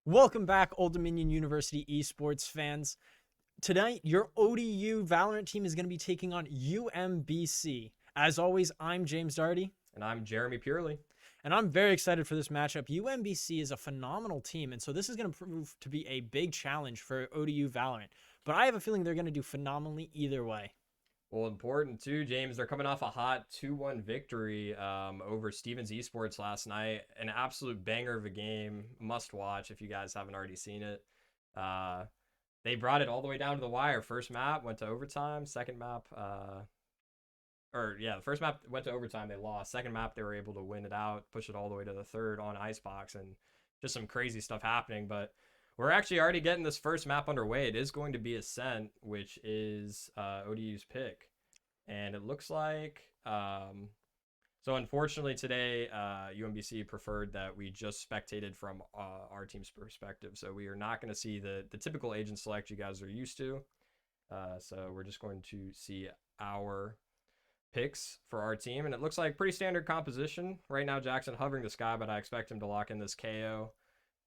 Welcome back, Old Dominion University Esports fans. Tonight, your ODU Valorant team is going to be taking on UNBC. As always, I'm James Darty. And I'm Jeremy Purely. And I'm very excited for this matchup. UNBC is a phenomenal team, and so this is going to prove to be a big challenge for ODU Valorant. But I have a feeling they're going to do phenomenally either way. Well, important too, James. They're coming off a hot 2-1 victory over Stevens Esports last night. An absolute banger of a game. Must watch if you guys haven't already seen it. They brought it all the way down to the wire. First map went to overtime. Second map, the first map went to overtime. They lost. Second map, they were able to win it out, push it all the way to the third on Icebox, and just some crazy stuff happening. But we're actually already getting this first map underway. It is going to be Ascent, which is ODU's pick. And it looks like, so unfortunately today, UNBC preferred that we just spectated from our team's perspective. So we are not going to see the typical agent select you guys are used to. So we're just going to see our picks for our team. And it looks like pretty standard composition. Right now, Jackson hovering the sky, but I expect him to lock in this KO,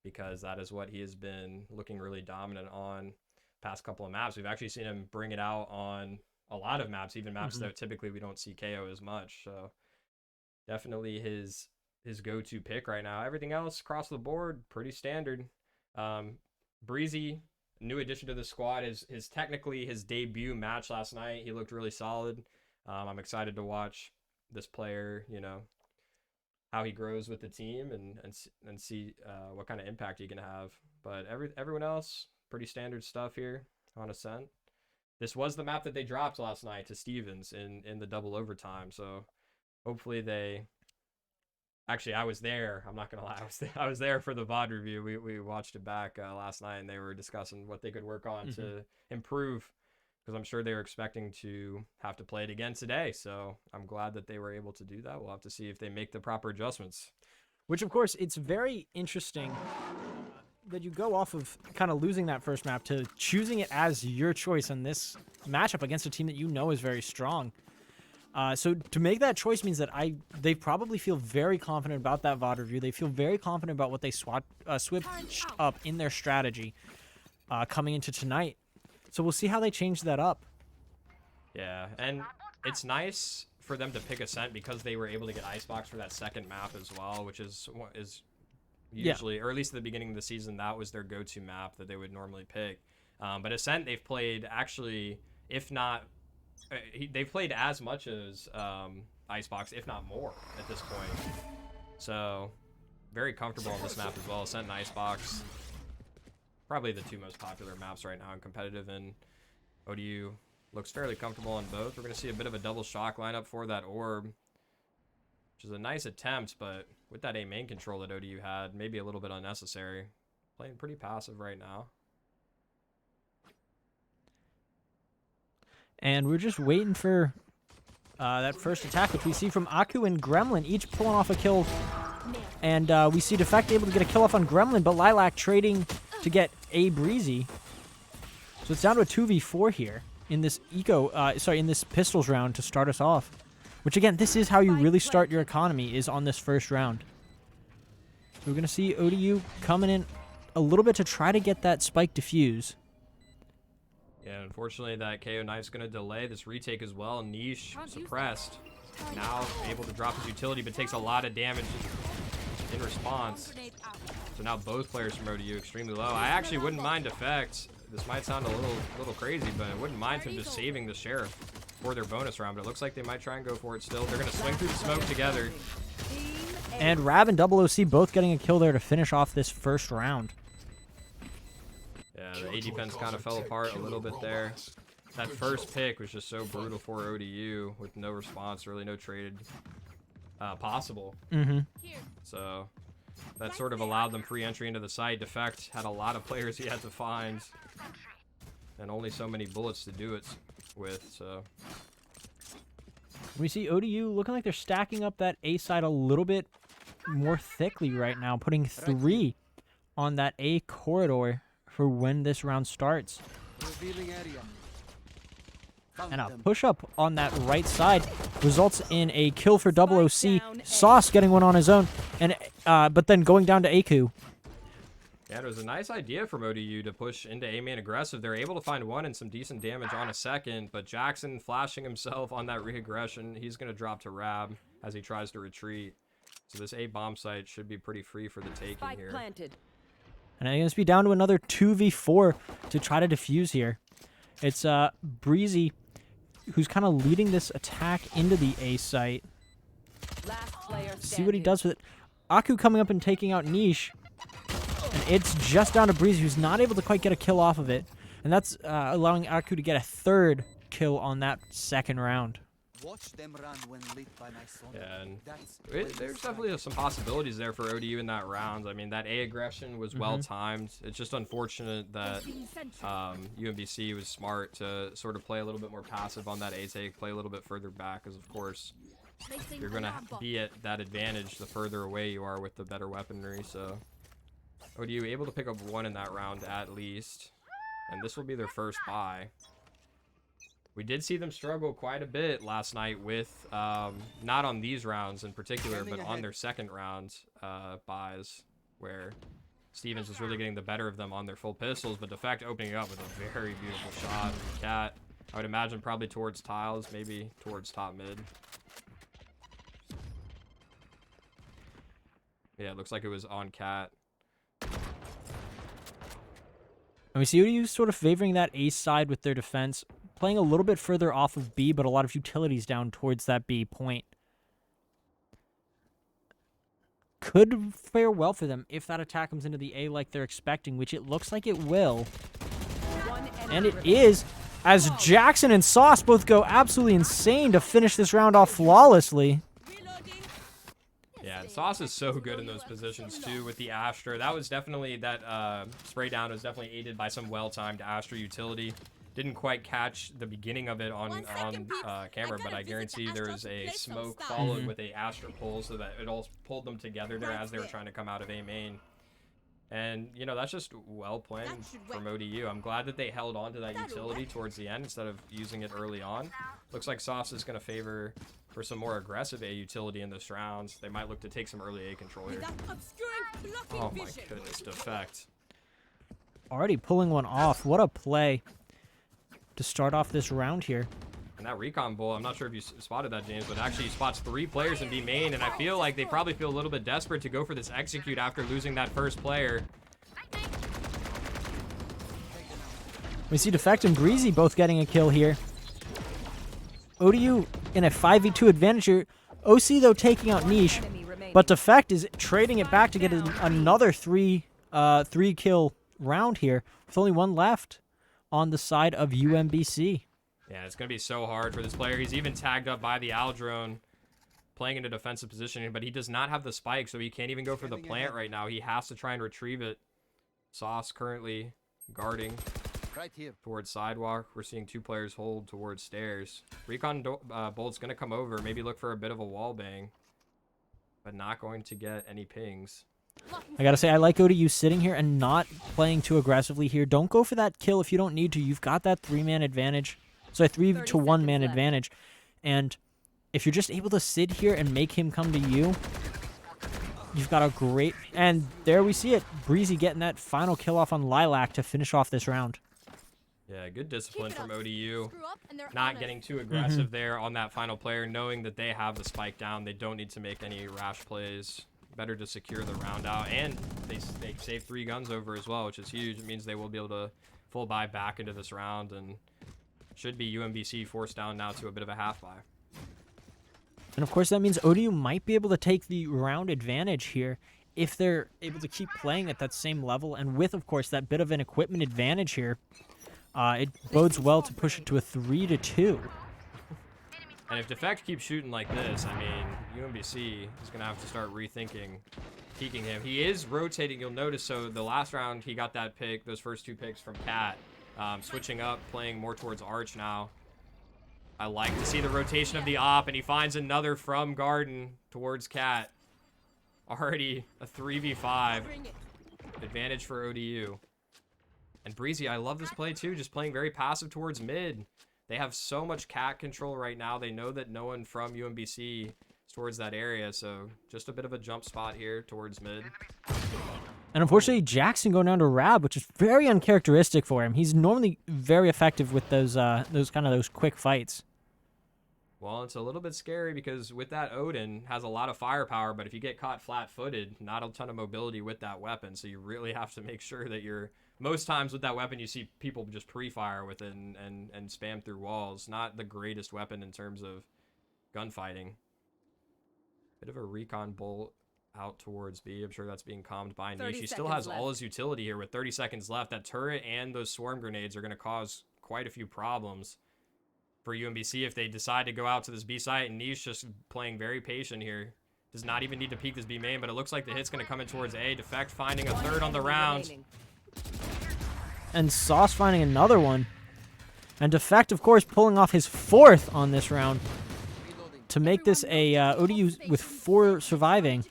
because that is what he has been looking really dominant on past couple of maps. We've actually seen him bring it out on a lot of maps, even maps that typically we don't see KO as much. So definitely his go-to pick right now. Everything else across the board, pretty standard. Breezy, new addition to the squad, is technically his debut match last night. He looked really solid. I'm excited to watch this player, how he grows with the team and see what kind of impact he can have. But everyone else, pretty standard stuff here on Ascent. This was the map that they dropped last night to Stevens in the double overtime. So hopefully they... Actually, I was there. I'm not going to lie. I was there for the VOD review. We watched it back last night, and they were discussing what they could work on to improve, because I'm sure they were expecting to have to play it again today. So I'm glad that they were able to do that. We'll have to see if they make the proper adjustments. Which, of course, it's very interesting that you go off of kind of losing that first map to choosing it as your choice in this matchup against a team that you know is very strong. So to make that choice means that they probably feel very confident about that VOD review. They feel very confident about what they switched up in their strategy coming into tonight. So we'll see how they change that up. Yeah, and it's nice for them to pick Ascent because they were able to get Icebox for that second map as well, which is usually, or at least at the beginning of the season, that was their go-to map that they would normally pick. But Ascent, they've played actually, if not, they've played as much as Icebox, if not more, at this point. So very comfortable on this map as well. Ascent and Icebox, probably the two most popular maps right now in competitive, and ODU looks fairly comfortable on both. We're going to see a bit of a double shock lineup for that orb, which is a nice attempt, but with that A main control that ODU had, maybe a little bit unnecessary. Playing pretty passive right now. And we're just waiting for that first attack, which we see from Aku and Gremlin, each pulling off a kill. And we see Defect able to get a kill off on Gremlin, but Lilac trading to get a Breezy. So it's down to a 2v4 here in this in this Pistols round to start us off. Which, again, this is how you really start your economy, is on this first round. So we're going to see ODU coming in a little bit to try to get that spike defuse. Yeah, unfortunately, that KO knife's going to delay this retake as well. Niche suppressed. Now able to drop his utility, but takes a lot of damage in response. So now both players from ODU extremely low. I actually wouldn't mind Defect. This might sound a little crazy, but I wouldn't mind him just saving the Sheriff for their bonus round, but it looks like they might try and go for it still. They're going to swing through the smoke together. And Rav and Double OC both getting a kill there to finish off this first round. Yeah, the A defense kind of fell apart a little bit there. That first pick was just so brutal for ODU with no response, really no trade possible. So that sort of allowed them free entry into the site. Defect had a lot of players he had to find, and only so many bullets to do it with. So we see ODU looking like they're stacking up that A side a little bit more thickly right now, putting 3 on that A corridor for when this round starts. And a push-up on that right side results in a kill for Double OC. Sauce getting one on his own, and but then going down to Aku. Yeah, it was a nice idea from ODU to push into A main aggressive. They're able to find one and some decent damage on a second, but Jackson flashing himself on that re-aggression. He's going to drop to Rab as he tries to retreat. So this A bomb site should be pretty free for the taking here. Planted. And I guess be down to another 2v4 to try to defuse here. It's Breezy who's kind of leading this attack into the A site. Last player See what he does with it. Aku coming up and taking out Niche. And it's just down to Breezy, who's not able to quite get a kill off of it. And that's allowing Aku to get a third kill on that second round. Watch them run when lit by my son. Yeah, and there's definitely some possibilities there for ODU in that round. I mean, that A aggression was well timed. It's just unfortunate that UNBC was smart to sort of play a little bit more passive on that A take, play a little bit further back, because of course you're going to be at that advantage the further away you are with the better weaponry. So ODU able to pick up one in that round at least, and this will be their first bye. We did see them struggle quite a bit last night with, not on these rounds in particular, but on their second round buys, where Stevens was really getting the better of them on their full pistols, but Defect opening up with a very beautiful shot. Cat, I would imagine probably towards tiles, maybe towards top mid. Yeah, it looks like it was on Cat. And we see ODU sort of favoring that A side with their defense, playing a little bit further off of B, but a lot of utilities down towards that B point. Could fare well for them if that attack comes into the A like they're expecting, which it looks like it will. And it is, as Jackson and Sauce both go absolutely insane to finish this round off flawlessly. Yeah, and Sauce is so good in those positions too with the Astra. That was definitely, that spray down was definitely aided by some well-timed Astra utility. Didn't quite catch the beginning of it on camera, but I guarantee there was a smoke followed with a Astra pull, so that it all pulled them together there as they were trying to come out of A main. And, you know, that's just well planned from ODU. I'm glad that they held on to that utility towards the end instead of using it early on. Looks like Sauce is going to favor for some more aggressive A utility in this round. They might look to take some early A control here. Oh my goodness, Defect. Already pulling one off. What a play to start off this round here. And that recon bull, I'm not sure if you spotted that, James, but actually he spots 3 players in B main, and I feel like they probably feel a little bit desperate to go for this execute after losing that first player. We see Defect and Breezy both getting a kill here. ODU in a 5v2 advantage here. OC, though, taking out Niche, but Defect is trading it back to get another 3-kill round here, with only one left on the side of UNBC. Yeah, it's going to be so hard for this player. He's even tagged up by the Owl drone, playing in a defensive position, but he does not have the spike, so he can't even go for the plant right now. He has to try and retrieve it. Sauce currently guarding Right here. towards sidewalk. We're seeing 2 players hold towards stairs. Recon Bolt's going to come over, maybe look for a bit of a wall bang, but not going to get any pings. I gotta say, I like ODU sitting here and not playing too aggressively here. Don't go for that kill if you don't need to. You've got that 3-man advantage. So a 3-to-1-man advantage. And if you're just able to sit here and make him come to you, you've got a great... And there we see it. Breezy getting that final kill off on Lilac to finish off this round. Yeah, good discipline from ODU. Not getting too aggressive there on that final player, knowing that they have the spike down. They don't need to make any rash plays. Better to secure the round out. And they save 3 guns over as well, which is huge. It means they will be able to full buy back into this round, and should be UNBC forced down now to a bit of a half buy. And of course, that means ODU might be able to take the round advantage here if they're able to keep playing at that same level. And with, of course, that bit of an equipment advantage here, it bodes well to push it to a 3-to-2. And if Defect keeps shooting like this, I mean, UNBC is going to have to start rethinking peeking him. He is rotating, you'll notice. So the last round, he got that pick, those first 2 picks from Cat. Switching up, playing more towards Arch now. I like to see the rotation of the op, and he finds another from Garden towards Cat. Already a 3v5. Advantage for ODU. And Breezy, I love this play too, just playing very passive towards mid. They have so much Cat control right now. They know that no one from UNBC is towards that area, so just a bit of a jump spot here towards mid. And unfortunately, Jackson going down to Rab, which is very uncharacteristic for him. He's normally very effective with those quick fights. Well, it's a little bit scary because with that Odin has a lot of firepower, but if you get caught flat-footed, not a ton of mobility with that weapon. So you really have to make sure that you're, most times with that weapon, you see people just pre-fire with it and spam through walls. Not the greatest weapon in terms of gunfighting. Bit of a recon bolt out towards B. I'm sure that's being calmed by Niche. He still has all his utility here with 30 seconds left. That turret and those swarm grenades are going to cause quite a few problems for UNBC if they decide to go out to this B site, and Niche just playing very patient here. Does not even need to peek this B main, but it looks like the hit's going to come in towards A. Defect finding a third on the round. And Sauce finding another one. And Defect, of course, pulling off his 4th on this round to make this a ODU with 4 surviving.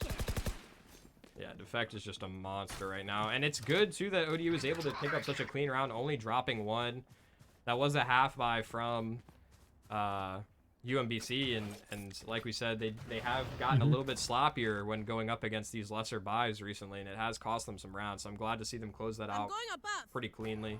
Yeah, Defect is just a monster right now. And it's good, too, that ODU is able to pick up such a clean round, only dropping 1. That was a half buy from UNBC, and like we said, they have gotten a little bit sloppier when going up against these lesser buys recently, and it has cost them some rounds. So I'm glad to see them close that out pretty cleanly.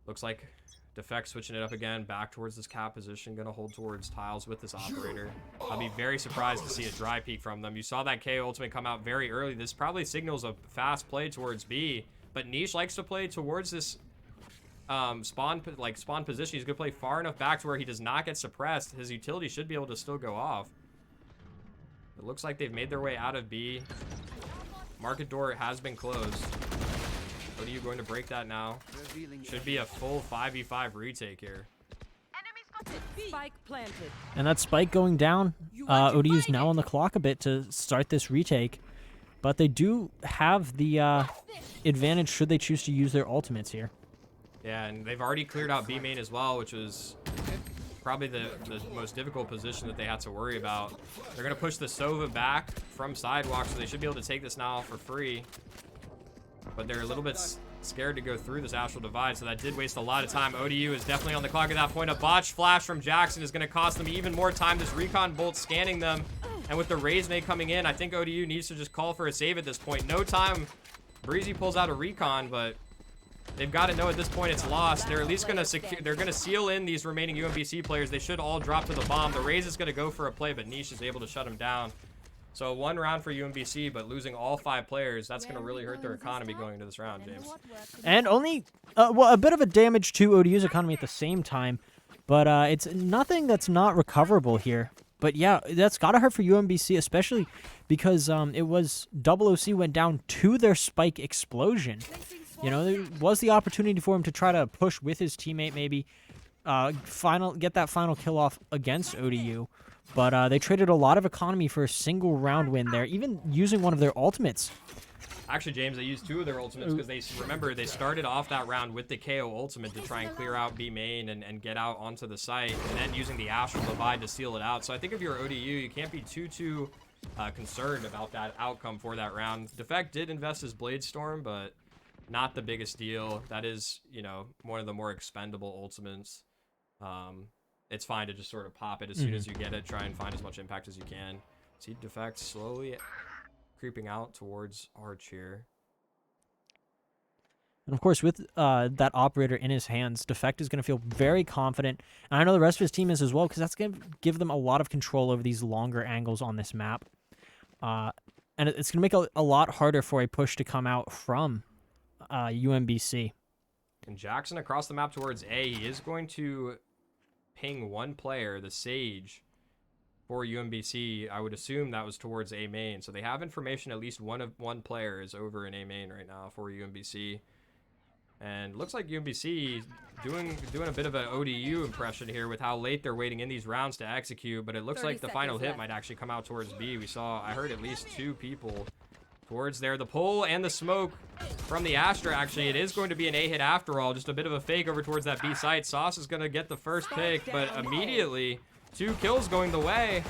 Looks like Defect switching it up again, back towards this cap position, gonna hold towards tiles with this operator. I'll be very surprised to see a dry peek from them. You saw that KO ultimate come out very early. This probably signals a fast play towards B, but Niche likes to play towards this spawn position. He's gonna play far enough back to where he does not get suppressed. His utility should be able to still go off. It looks like they've made their way out of B. Market door has been closed. ODU going to break that now. Should be a full 5v5 retake here. Spike planted. And that spike going down. ODU's now on the clock a bit to start this retake, but they do have the advantage should they choose to use their ultimates here. Yeah, and they've already cleared out B main as well, which was probably the most difficult position that they had to worry about. They're going to push the Sova back from sidewalk, so they should be able to take this now for free. But they're a little bit scared to go through this Astral Divide, so that did waste a lot of time. ODU is definitely on the clock at that point. A botched flash from Jackson is going to cost them even more time. This recon bolt scanning them, and with the raise nade coming in, I think ODU needs to just call for a save at this point. No time. Breezy pulls out a recon, but they've got to know at this point it's lost. They're at least going to secure. They're going to seal in these remaining UNBC players. They should all drop to the bomb. The raise is going to go for a play, but Niche is able to shut him down. So 1 round for UNBC, but losing all 5 players, that's going to really hurt their economy going into this round, James. And only, well, a bit of a damage to ODU's economy at the same time, but it's nothing that's not recoverable here. But yeah, that's got to hurt for UNBC, especially because it was OC went down to their spike explosion. You know, there was the opportunity for him to try to push with his teammate, maybe get that final kill off against ODU. But they traded a lot of economy for a single round win there, even using one of their ultimates. Actually, James, they used 2 of their ultimates because they they started off that round with the KO ultimate to try and clear out B main and get out onto the site, and then using the Astral Divide to seal it out. So I think if you're ODU, you can't be too concerned about that outcome for that round. Defect did invest his Blade Storm, but not the biggest deal. That is, you know, one of the more expendable ultimates. It's fine to just sort of pop it as soon as you get it. Try and find as much impact as you can. See Defect slowly creeping out towards Arch here. And of course, with that operator in his hands, Defect is going to feel very confident. And I know the rest of his team is as well, because that's going to give them a lot of control over these longer angles on this map. And it's going to make a lot harder for a push to come out from UNBC. And Jackson across the map towards A. He is going to ping 1 player, the Sage, for UNBC. I would assume that was towards A main. So they have information, at least one player is over in A main right now for UNBC. And looks like UNBC doing a bit of an ODU impression here with how late they're waiting in these rounds to execute. But it looks like the final hit might actually come out towards B. I heard at least 2 people towards there. The pull and the smoke from the Astra, actually, it is going to be an A hit after all. Just a bit of a fake over towards that B site. Sauce is going to get the first pick, but immediately 2 kills going the way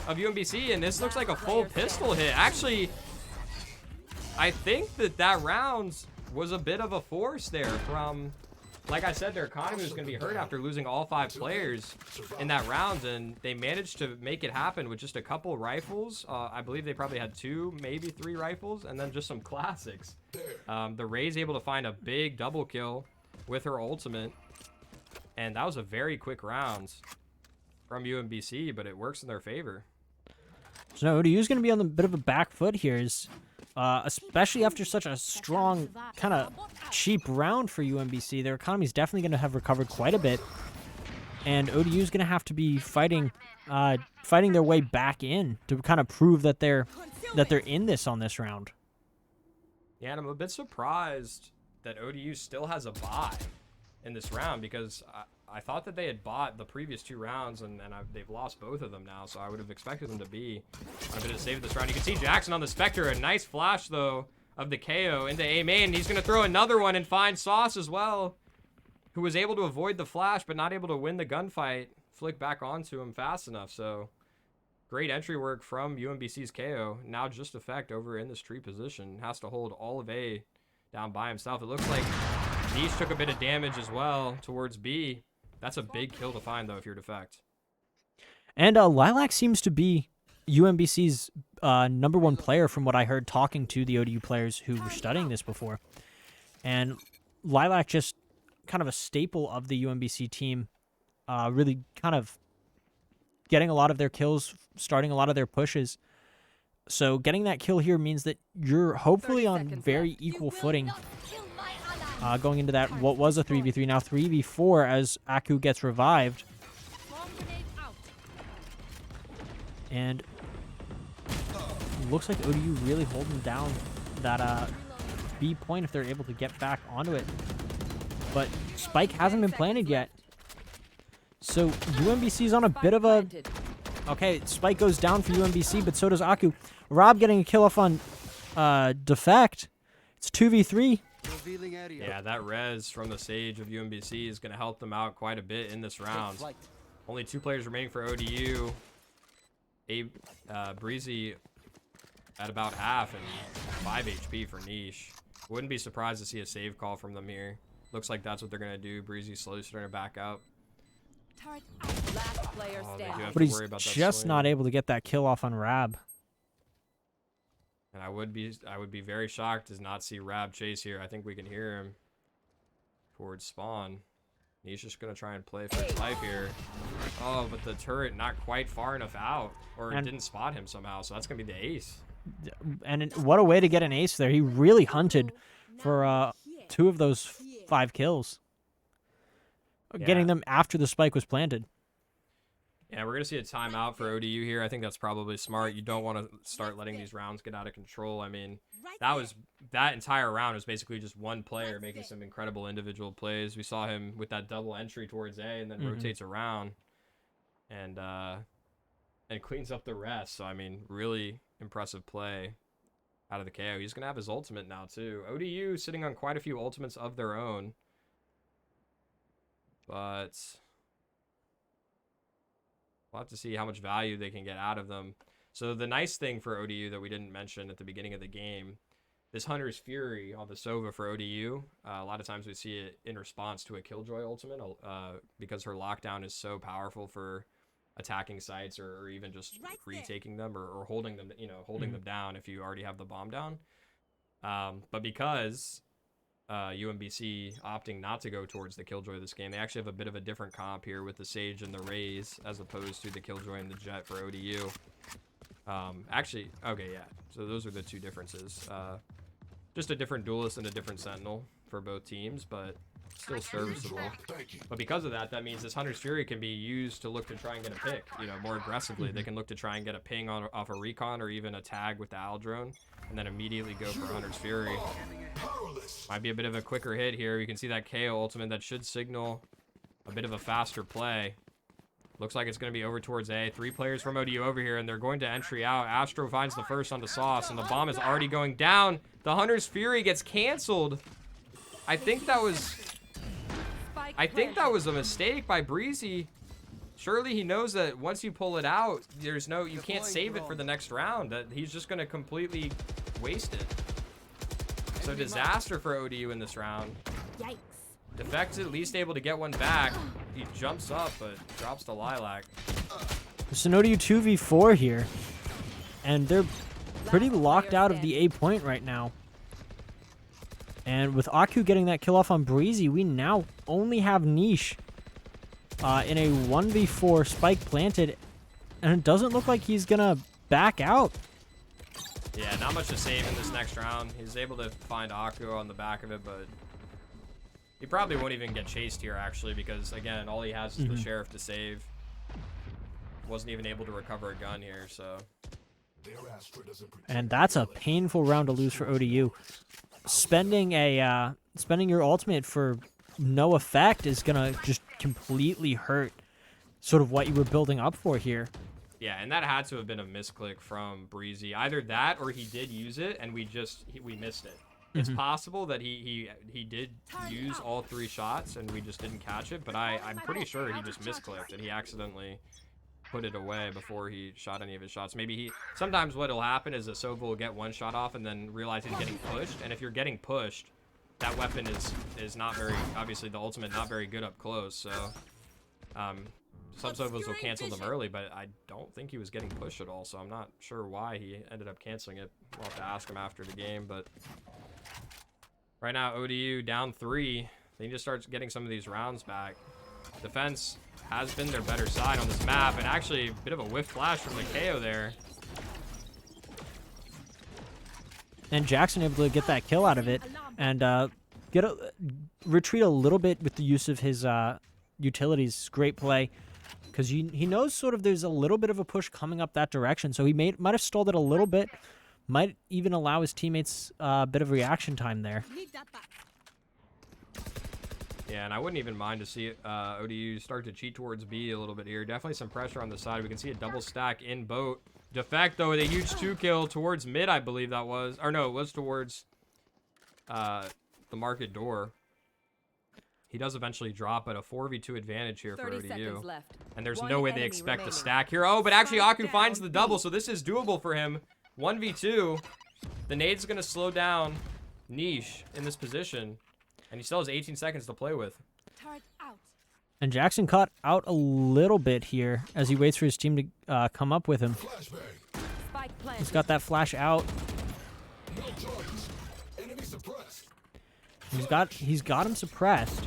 of UNBC, and this looks like a full pistol hit. Actually, I think that round was a bit of a force there from like I said, their economy was going to be hurt after losing all 5 players in that round, and they managed to make it happen with just a couple rifles. I believe they probably had 2, maybe 3 rifles, and then just some classics. The Raze able to find a big double kill with her ultimate, and that was a very quick round from UNBC, but it works in their favor. So now ODU is going to be on a bit of a back foot here, especially after such a strong, kind of cheap round for UNBC. Their economy is definitely going to have recovered quite a bit, and ODU is going to have to be fighting their way back in to kind of prove that they're in this on this round. Yeah, and I'm a bit surprised that ODU still has a bye in this round, because I thought that they had bought the previous 2 rounds, and they've lost both of them now, so I would have expected them to be a bit of save this round. You can see Jackson on the Spectre, a nice flash, though, of the KO into A main. He's going to throw another one and find Sauce as well, who was able to avoid the flash, but not able to win the gunfight. Flick back onto him fast enough, so great entry work from UNBC's KO. Now just Effect over in this tree position. Has to hold all of A down by himself. It looks like Niche took a bit of damage as well towards B. That's a big kill to find, though, if you're Defect. And Lilac seems to be UNBC's #1 player from what I heard talking to the ODU players who were studying this before. And Lilac just kind of a staple of the UNBC team, really kind of getting a lot of their kills, starting a lot of their pushes. So getting that kill here means that you're hopefully on very equal footing going into that what was a 3v3, now 3v4 as Aku gets revived. And looks like ODU really holding down that B point if they're able to get back onto it. But Spike hasn't been planted yet. So UNBC's on a bit of a... Okay, Spike goes down for UNBC, but so does Aku. Rob getting a kill off on Defect. It's 2v3. Yeah, that res from the Sage of UNBC is going to help them out quite a bit in this round. Only 2 players remaining for ODU. Breezy at about half and 5 HP for Niche. Wouldn't be surprised to see a save call from them here. Looks like that's what they're going to do. Breezy slowly starting to back up. Last player standing. But he's just not able to get that kill off on Rab. And I would be very shocked to not see Rab chase here. I think we can hear him towards spawn. He's just going to try and play for his life here. Oh, but the turret not quite far enough out, or it didn't spot him somehow, so that's going to be the ace. And what a way to get an ace there. He really hunted for 2 of those 5 kills. Yeah. Getting them after the spike was planted. Yeah, we're going to see a timeout for ODU here. I think that's probably smart. You don't want to start letting these rounds get out of control. I mean, that entire round was basically just one player making some incredible individual plays. We saw him with that double entry towards A and then rotates around and cleans up the rest. So, I mean, really impressive play out of the KO. He's going to have his ultimate now, too. ODU sitting on quite a few ultimates of their own. But we'll have to see how much value they can get out of them. So the nice thing for ODU that we didn't mention at the beginning of the game, this Hunter's Fury on the Sova for ODU, a lot of times we see it in response to a Killjoy ultimate because her lockdown is so powerful for attacking sites or even just retaking them or holding them, holding them down if you already have the bomb down. But because UNBC opting not to go towards the Killjoy this game, they actually have a bit of a different comp here with the Sage and the Raze as opposed to the Killjoy and the Jet for ODU. Actually, okay, yeah. So those are the 2 differences. Just a different duelist and a different sentinel for both teams, but still serviceable. But because of that, that means this Hunter's Fury can be used to look to try and get a pick, more aggressively. They can look to try and get a ping off a recon or even a tag with the Owl drone, and then immediately go for Hunter's Fury. Might be a bit of a quicker hit here. You can see that KO ultimate that should signal a bit of a faster play. Looks like it's going to be over towards A. 3 players from ODU over here, and they're going to entry out. Astro finds the first onto Sauce, and the bomb is already going down. The Hunter's Fury gets canceled. I think that was a mistake by Breezy. Surely he knows that once you pull it out, you can't save it for the next round. That he's just going to completely waste it. So disaster for ODU in this round. Yikes. Defect's at least able to get one back. He jumps up, but drops to Lilac. It's an ODU 2v4 here. And they're pretty locked out of the A point right now. And with Aku getting that kill off on Breezy, we now only have Niche in a 1v4 spike planted. And it doesn't look like he's going to back out. Yeah, not much to save in this next round. He's able to find Aku on the back of it, but he probably won't even get chased here, actually, because, again, all he has is the Sheriff to save. Wasn't even able to recover a gun here, so... And that's a painful round to lose for ODU. Spending your ultimate for no effect is gonna just completely hurt sort of what you were building up for here. Yeah, and that had to have been a misclick from Breezy. Either that or he did use it and we missed it. It's possible that he did use all 3 shots and we just didn't catch it, but I'm pretty sure he just misclicked and he accidentally put it away before he shot any of his shots. Maybe sometimes what'll happen is a Sova will get 1 shot off and then realize he's getting pushed, and if you're getting pushed, that weapon is not very, obviously the ultimate, not very good up close, so some Sovas will cancel them early, but I don't think he was getting pushed at all, so I'm not sure why he ended up canceling it. We'll have to ask him after the game, but right now ODU down 3. They need to start getting some of these rounds back. Defense has been their better side on this map, and actually a bit of a whiff flash from the KO there. And Jackson able to get that kill out of it and retreat a little bit with the use of his utilities. Great play, because he knows sort of there's a little bit of a push coming up that direction, so he might have stalled it a little bit, might even allow his teammates a bit of reaction time there. Yeah, and I wouldn't even mind to see ODU start to cheat towards B a little bit here. Definitely some pressure on the side. We can see a double stack in boat. Defect, though, with a huge 2-kill towards mid, I believe that was. Or no, it was towards the market door. He does eventually drop, but a 4v2 advantage here for ODU. And there's no way they expect to stack here. Oh, but actually Aku finds the double, so this is doable for him. 1v2. The nade's going to slow down Niche in this position. And he still has 18 seconds to play with. And Jackson caught out a little bit here as he waits for his team to come up with him. He's got that flash out. He's got him suppressed.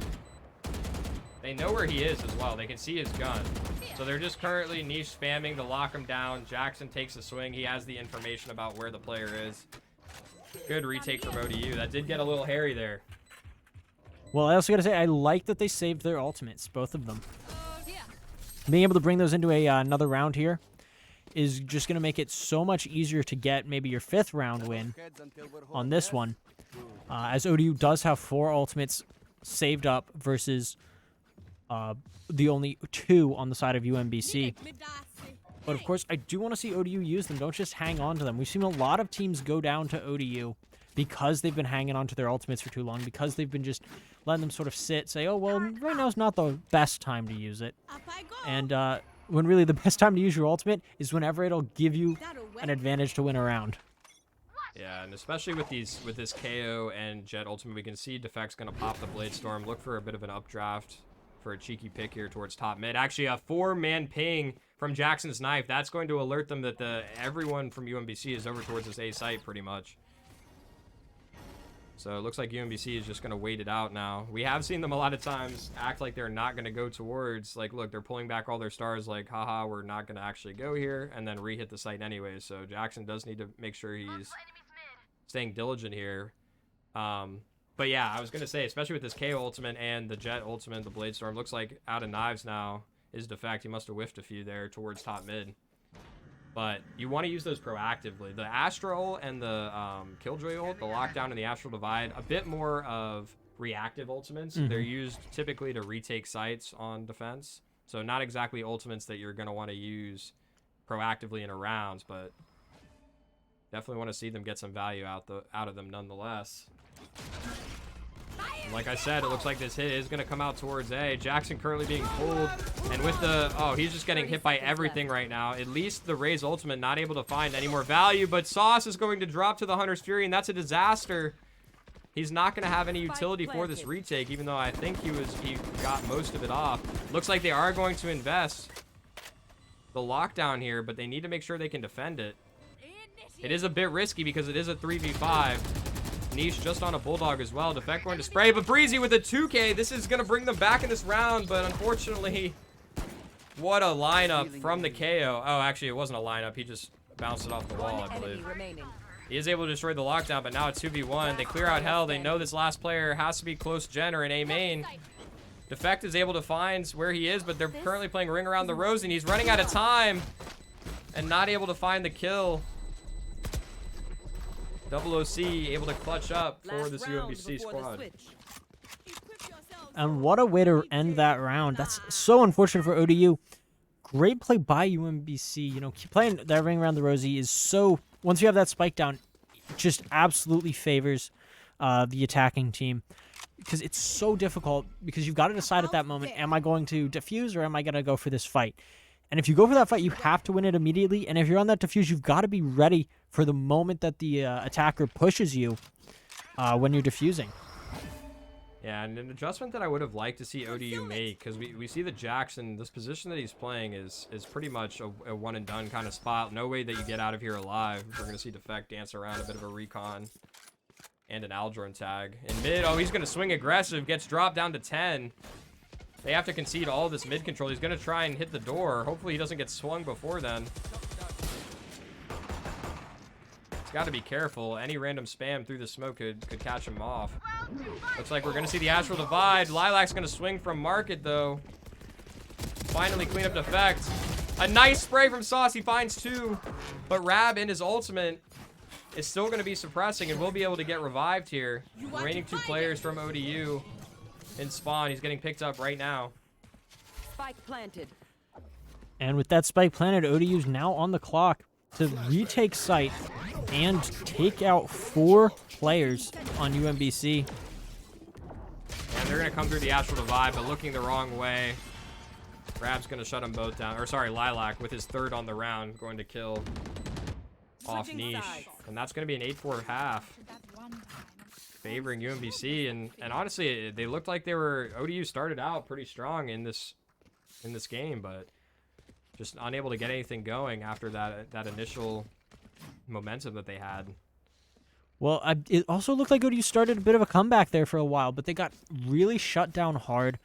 They know where he is as well. They can see his gun. So they're just currently Niche spamming to lock him down. Jackson takes a swing. He has the information about where the player is. Good retake from ODU. That did get a little hairy there. Well, I also got to say, I like that they saved their ultimates, both of them. Being able to bring those into another round here is just going to make it so much easier to get maybe your 5th round win on this one. As ODU does have 4 ultimates saved up versus the only 2 on the side of UNBC. But of course, I do want to see ODU use them. Don't just hang on to them. We've seen a lot of teams go down to ODU because they've been hanging on to their ultimates for too long, because they've been just letting them sort of sit, say, oh, well, right now is not the best time to use it. And when really the best time to use your ultimate is whenever it'll give you an advantage to win a round. Yeah, and especially with this KO and Jet ultimate, we can see Defect's going to pop the Blade Storm, look for a bit of an updraft for a cheeky pick here towards top mid. Actually, a 4-man ping from Jackson's knife. That's going to alert them that everyone from UNBC is over towards this A site pretty much. So it looks like UNBC is just going to wait it out now. We have seen them a lot of times act like they're not going to go towards, like, look, they're pulling back all their stars, like, haha, we're not going to actually go here, and then re-hit the site anyways. So Jackson does need to make sure he's staying diligent here. But yeah, I was going to say, especially with this KO ultimate and the Jet ultimate, the Blade Storm, looks like out of knives now is Defect. He must have whiffed a few there towards top mid. But you want to use those proactively. The Astral and the Killjoy ult, the Lockdown and the Astral Divide, a bit more of reactive ultimates. They're used typically to retake sites on defense. So not exactly ultimates that you're going to want to use proactively in a rounds, but definitely want to see them get some value out of them nonetheless. Like I said, it looks like this hit is going to come out towards A. Jackson currently being pulled. And with the... Oh, he's just getting hit by everything right now. At least the Raze ultimate not able to find any more value. But Sauce is going to drop to the Hunter's Fury, and that's a disaster. He's not going to have any utility for this retake, even though I think he got most of it off. Looks like they are going to invest the lockdown here, but they need to make sure they can defend it. It is a bit risky because it is a 3v5. Niche just on a Bulldog as well. Defect going to spray, but Breezy with a 2K. This is going to bring them back in this round, but unfortunately, what a lineup from the KO. Oh, actually, it wasn't a lineup. He just bounced it off the wall, I believe. He is able to destroy the lockdown, but now it's 2v1. They clear out Hell. They know this last player has to be close gen or in A main. Defect is able to find where he is, but they're currently playing Ring Around the Rosy, and he's running out of time and not able to find the kill. OC able to clutch up for this UNBC squad. And what a way to end that round. That's so unfortunate for ODU. Great play by UNBC. You know, keep playing that Ring Around the Rosy is so... Once you have that spike down, it just absolutely favors the attacking team. Because it's so difficult, because you've got to decide at that moment, am I going to defuse or am I going to go for this fight? And if you go for that fight, you have to win it immediately. And if you're on that defuse, you've got to be ready for the moment that the attacker pushes you when you're defusing. Yeah, and an adjustment that I would have liked to see ODU make, because we see that Jackson, this position that he's playing is pretty much a one-and-done kind of spot. No way that you get out of here alive. We're going to see Defect dance around a bit of a recon and an Aldron tag. In mid, oh, he's going to swing aggressive, gets dropped down to 10. They have to concede all this mid control. He's going to try and hit the door. Hopefully he doesn't get swung before then. He's got to be careful. Any random spam through the smoke could catch him off. Looks like we're going to see the Astral Divide. Lilac's going to swing from Market, though. Finally clean up Defect. A nice spray from Sauce. He finds 2. But Rab in his ultimate is still going to be suppressing and will be able to get revived here. Remaining 2 players from ODU in spawn. He's getting picked up right now. Spike planted. And with that spike planted, ODU's now on the clock to retake site and take out 4 players on UNBC. And they're going to come through the Astral Divide, but looking the wrong way. Rab's going to shut them both down. Or sorry, Lilac with his 3rd on the round going to kill off Niche. And that's going to be an 8-4 half. Favoring UNBC, and honestly, they looked like they were... ODU started out pretty strong in this game, but just unable to get anything going after that initial momentum that they had. Well, it also looked like ODU started a bit of a comeback there for a while, but they got really shut down hard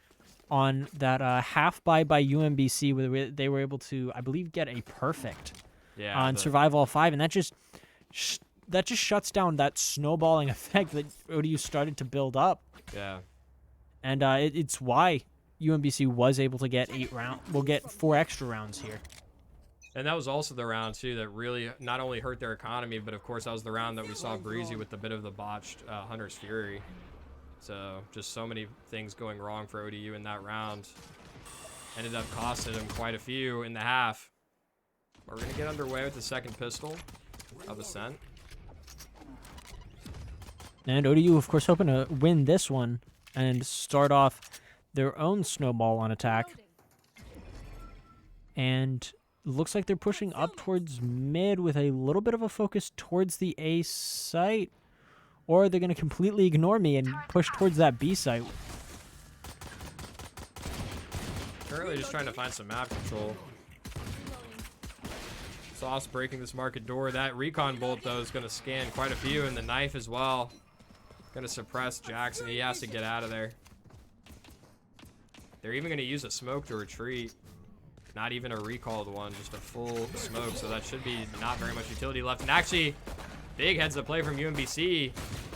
on that half buy by UNBC, where they were able to, I believe, get a perfect on Survive All 5, and that just shuts down that snowballing effect that ODU started to build up. Yeah. And it's why UNBC was able to get 8 rounds. We'll get 4 extra rounds here. And that was also the round, too, that really not only hurt their economy, but, of course, that was the round that we saw Breezy with a bit of the botched Hunter's Fury. So, just so many things going wrong for ODU in that round. Ended up costing them quite a few in the half. We're going to get underway with the second pistol of Ascent. And ODU, of course, hoping to win this one and start off their own snowball on attack. And looks like they're pushing up towards mid with a little bit of a focus towards the A site. Or they're going to completely ignore me and push towards that B site. Currently just trying to find some map control. Sauce breaking this market door. That recon bolt, though, is going to scan quite a few, and the knife as well. Going to suppress Jackson. He has to get out of there. They're even going to use a smoke to retreat. Not even a recalled one, just a full smoke, so that should be not very much utility left. And actually, big heads up play from UNBC.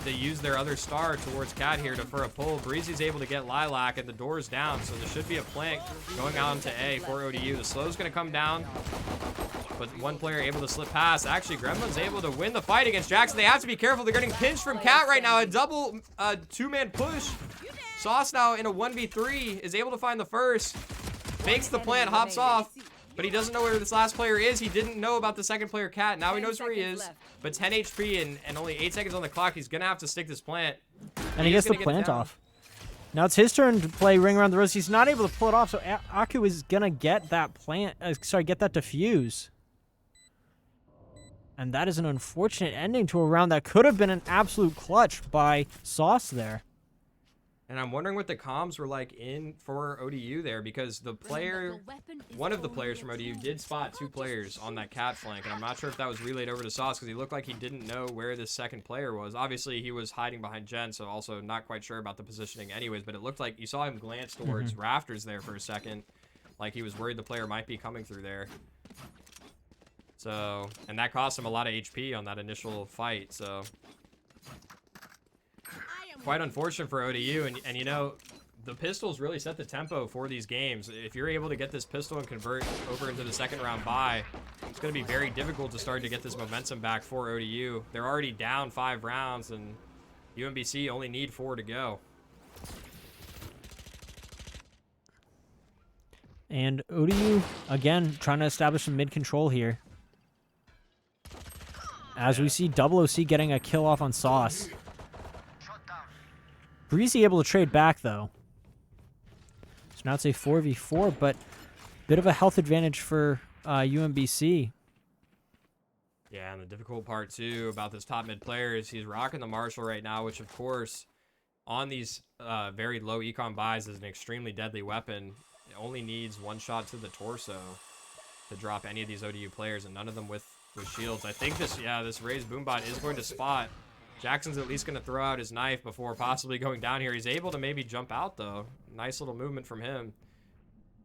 They use their other star towards Cat here for a pull. Breezy's able to get Lilac, and the door's down, so there should be a plank going on to A for ODU. The slow's going to come down, but one player able to slip past. Actually, Gremlin's able to win the fight against Jackson. They have to be careful. They're getting pinched from Cat right now. A double 2-man push. Sauce now in a 1v3 is able to find the first. Fakes the plant, hops off, but he doesn't know where this last player is. He didn't know about the second player, Cat. Now he knows where he is, but 10 HP and only 8 seconds on the clock. He's going to have to stick this plant. And he gets the plant off. Now it's his turn to play Ring Around the Rosy. He's not able to pull it off, so Aku is going to get that plant, get that defuse. And that is an unfortunate ending to a round that could have been an absolute clutch by Sauce there. And I'm wondering what the comms were like in for ODU there, because the player, one of the players from ODU did spot 2 players on that cat flank, and I'm not sure if that was relayed over to Sauce because he looked like he didn't know where this second player was. Obviously, he was hiding behind Jen, so also not quite sure about the positioning anyways, but it looked like you saw him glance towards rafters there for a second, like he was worried the player might be coming through there. So, and that cost him a lot of HP on that initial fight, so quite unfortunate for ODU. And you know, the pistols really set the tempo for these games. If you're able to get this pistol and convert over into the second round bye, it's going to be very difficult to start to get this momentum back for ODU. They're already down 5 rounds, and UNBC only need 4 to go. And ODU, again, trying to establish some mid-control here. As we see OOC getting a kill off on Sauce. Breezy able to trade back, though. So now it's a 4v4, but bit of a health advantage for UNBC. Yeah, and the difficult part, too, about this top mid player is he's rocking the Marshall right now, which, of course, on these very low econ buys is an extremely deadly weapon. It only needs 1 shot to the torso to drop any of these ODU players, and none of them with shields. I think this raised boombot is going to spot. Jackson's at least going to throw out his knife before possibly going down here. He's able to maybe jump out, though. Nice little movement from him.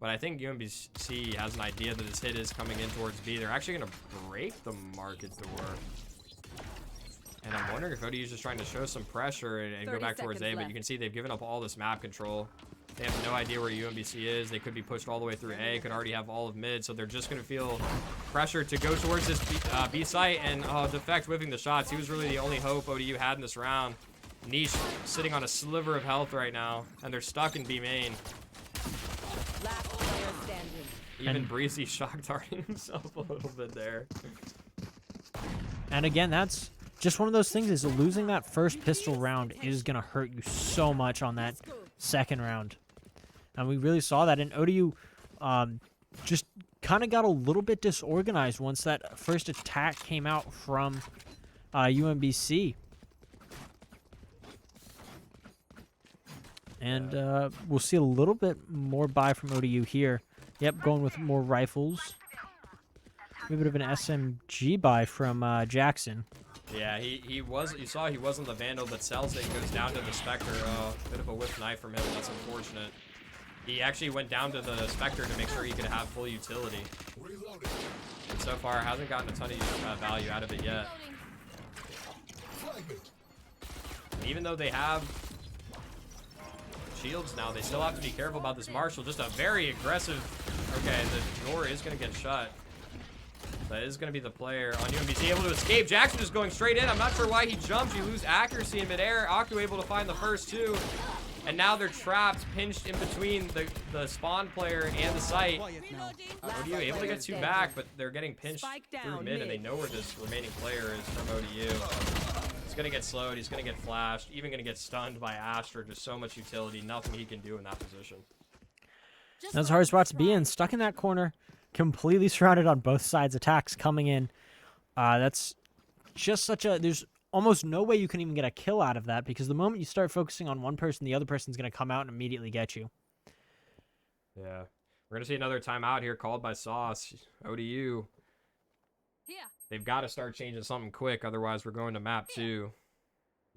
But I think UNBC has an idea that this hit is coming in towards B. They're actually going to break the market door. And I'm wondering if ODU is just trying to show some pressure and go back towards A. But you can see they've given up all this map control. They have no idea where UNBC is. They could be pushed all the way through A. Could already have all of mid. So they're just going to feel pressure to go towards this B site. And Defect whipping the shots. He was really the only hope ODU had in this round. Niche sitting on a sliver of health right now. And they're stuck in B main. Last player standing. Even Breezy shock darting himself a little bit there. And again, that's just one of those things, is losing that first pistol round is going to hurt you so much on that second round. And we really saw that. And ODU just kind of got a little bit disorganized once that first attack came out from UNBC. And we'll see a little bit more buy from ODU here. Yep, going with more rifles. A bit of an SMG buy from Jackson. Yeah, he was. You saw he wasn't the Vandal, but sells it and goes down to the Spectre. Bit of a whip knife from him. That's unfortunate. He actually went down to the Spectre to make sure he could have full utility. And so far, hasn't gotten a ton of value out of it yet. And even though they have shields now, they still have to be careful about this Marshall. Just a very aggressive. Okay, the door is going to get shut. That is going to be the player on UNBC able to escape. Jackson just going straight in. I'm not sure why he jumped. You lose accuracy in midair. Aku able to find the first 2. And now they're trapped, pinched in between the spawn player and the site. ODU able to get 2 back, but they're getting pinched through mid, and they know where this remaining player is from ODU. He's going to get slowed. He's going to get flashed. Even going to get stunned by Astra. Just so much utility. Nothing he can do in that position. That's a hard spot to be in. Stuck in that corner. Completely surrounded on both sides. Attacks coming in. That's just such a... There's almost no way you can even get a kill out of that, because the moment you start focusing on one person, the other person's going to come out and immediately get you. Yeah. We're going to see another timeout here called by Sauce. ODU. They've got to start changing something quick, otherwise we're going to map 2.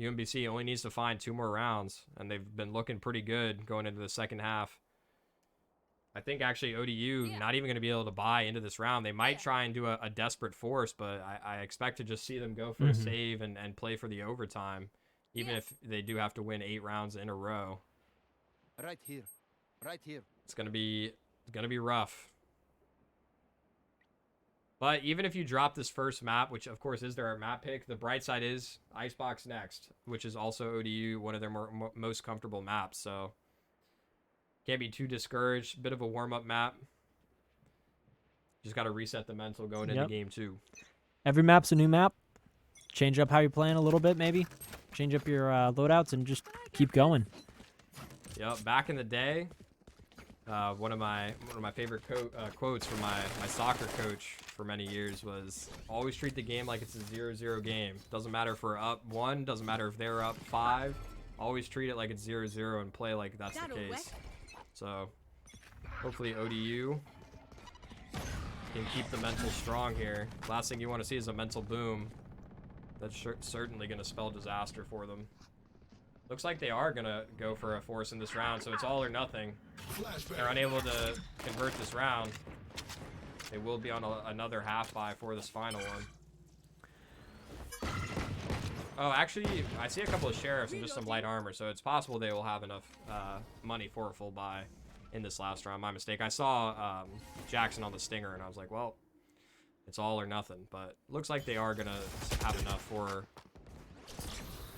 UNBC only needs to find 2 more rounds, and they've been looking pretty good going into the second half. I think actually ODU not even going to be able to buy into this round. They might try and do a desperate force, but I expect to just see them go for a save and play for the overtime, even if they do have to win 8 rounds in a row. Right here. Right here. It's going to be rough. But even if you drop this first map, which of course is their map pick, the bright side is Icebox next, which is also ODU, one of their most comfortable maps. So can't be too discouraged. Bit of a warm-up map. Just got to reset the mental going into game 2. Every map's a new map. Change up how you're playing a little bit, maybe. Change up your loadouts and just keep going. Yep, back in the day, One of my favorite quotes from my soccer coach for many years was, always treat the game like it's a 0-0 game. Doesn't matter if we're up 1, doesn't matter if they're up 5. Always treat it like it's 0-0 and play like that's the case. So hopefully ODU can keep the mental strong here. Last thing you want to see is a mental boom. That's certainly going to spell disaster for them. Looks like they are going to go for a force in this round, so it's all or nothing. They're unable to convert this round. They will be on another half buy for this final one. Oh, actually, I see a couple of sheriffs and just some light armor, so it's possible they will have enough money for a full buy in this last round. My mistake. I saw Jackson on the Stinger, and I was like, well, it's all or nothing. But looks like they are going to have enough for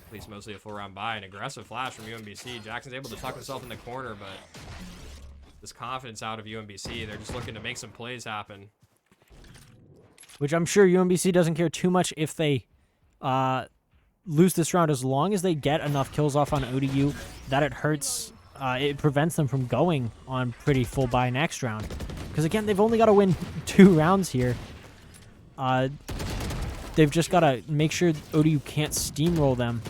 at least mostly a full round buy. An aggressive flash from UNBC. Jackson's able to tuck himself in the corner, but this confidence out of UNBC, they're just looking to make some plays happen. Which I'm sure UNBC doesn't care too much if they lose this round, as long as they get enough kills off on ODU that it hurts. It prevents them from going on pretty full buy next round. Because again, they've only got to win 2 rounds here. They've just got to make sure ODU can't steamroll them.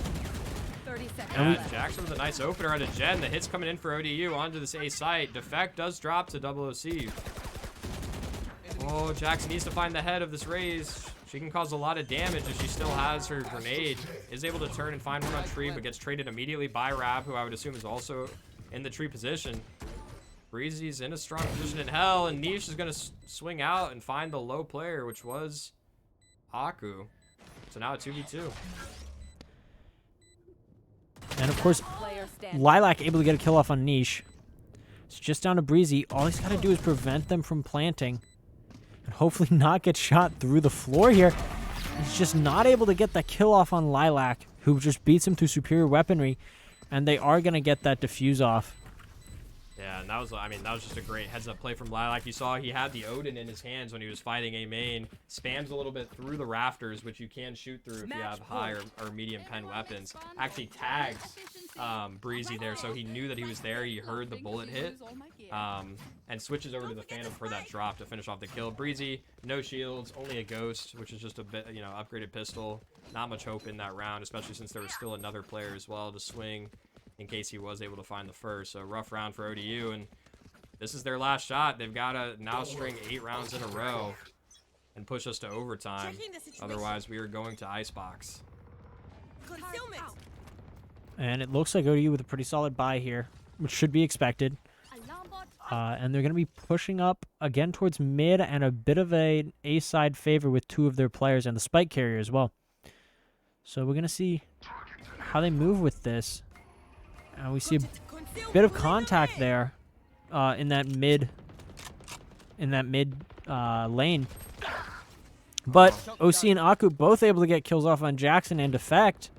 30 seconds. Yeah, Jackson with a nice opener out of Jen. The hit's coming in for ODU onto this A site. Defect does drop to OOC. Oh, Jackson needs to find the head of this raise. She can cause a lot of damage if she still has her grenade. Is able to turn and find one on tree, but gets traded immediately by Rab, who I would assume is also in the tree position. Breezy's in a strong position in hell, and Niche is going to swing out and find the low player, which was Aku. So now a 2v2. And of course, Player standing. Lilac able to get a kill off on Niche. It's just down to Breezy. All he's got to do is prevent them from planting. And hopefully not get shot through the floor here. He's just not able to get that kill off on Lilac, who just beats him through superior weaponry. And they are going to get that defuse off. Yeah, and that was, I mean, that was just a great heads-up play from Lilac. You saw he had the Odin in his hands when he was fighting A main. Spams a little bit through the rafters, which you can shoot through if you have high or medium pen weapons. Actually tags Breezy there, so he knew that he was there. He heard the bullet hit, and switches over to the Phantom for that drop to finish off the kill. Breezy, no shields, only a Ghost, which is just a bit, you know, upgraded pistol. Not much hope in that round, especially since there was still another player as well to swing in case he was able to find the first. So rough round for ODU, and this is their last shot. They've got to now string 8 rounds in a row and push us to overtime. Otherwise, we are going to Icebox. And it looks like ODU with a pretty solid buy here, which should be expected. And they're going to be pushing up again towards mid and a bit of an A-side favor with 2 of their players and the spike carrier as well. So we're going to see how they move with this. We see a bit of contact there in that mid lane. But OC and Aku both able to get kills off on Jackson and Defect.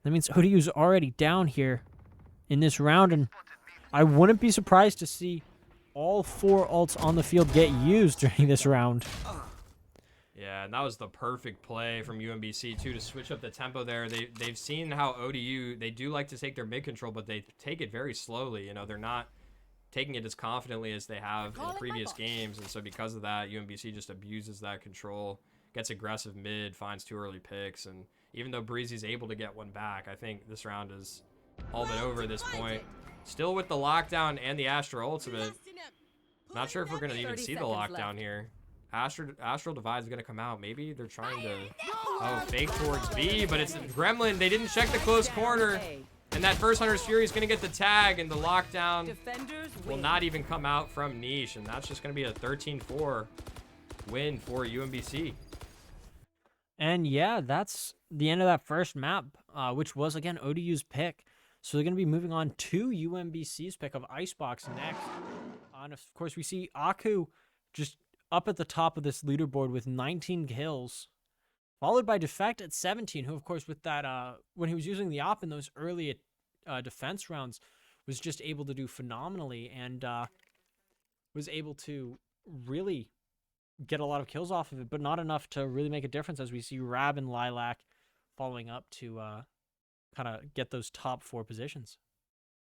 That means ODU's already down here in this round, and I wouldn't be surprised to see all 4 ults on the field get used during this round. Yeah, and that was the perfect play from UNBC too to switch up the tempo there. They've seen how ODU, they do like to take their mid control, but they take it very slowly. You know, they're not taking it as confidently as they have in previous games, and so because of that, UNBC just abuses that control, gets aggressive mid, finds 2 early picks, and even though Breezy's able to get one back, I think this round is all but over at this point. Still with the lockdown and the Astral Ultimate. Not sure if we're going to even see the lockdown here. Astral Divide is going to come out. Maybe they're trying to fake towards B, but it's Gremlin. They didn't check the close corner. And that first Hunter's Fury is going to get the tag, and the lockdown will not even come out from Niche. And that's just going to be a 13-4 win for UNBC. And yeah, that's the end of that first map, which was, again, ODU's pick. So they're going to be moving on to UNBC's pick of Icebox next. And of course, we see Aku just up at the top of this leaderboard with 19 kills, followed by Defect at 17, who, of course, with that, when he was using the op in those early defense rounds, was just able to do phenomenally and was able to really get a lot of kills off of it, but not enough to really make a difference, as we see Rab and Lilac following up to kind of get those top 4 positions.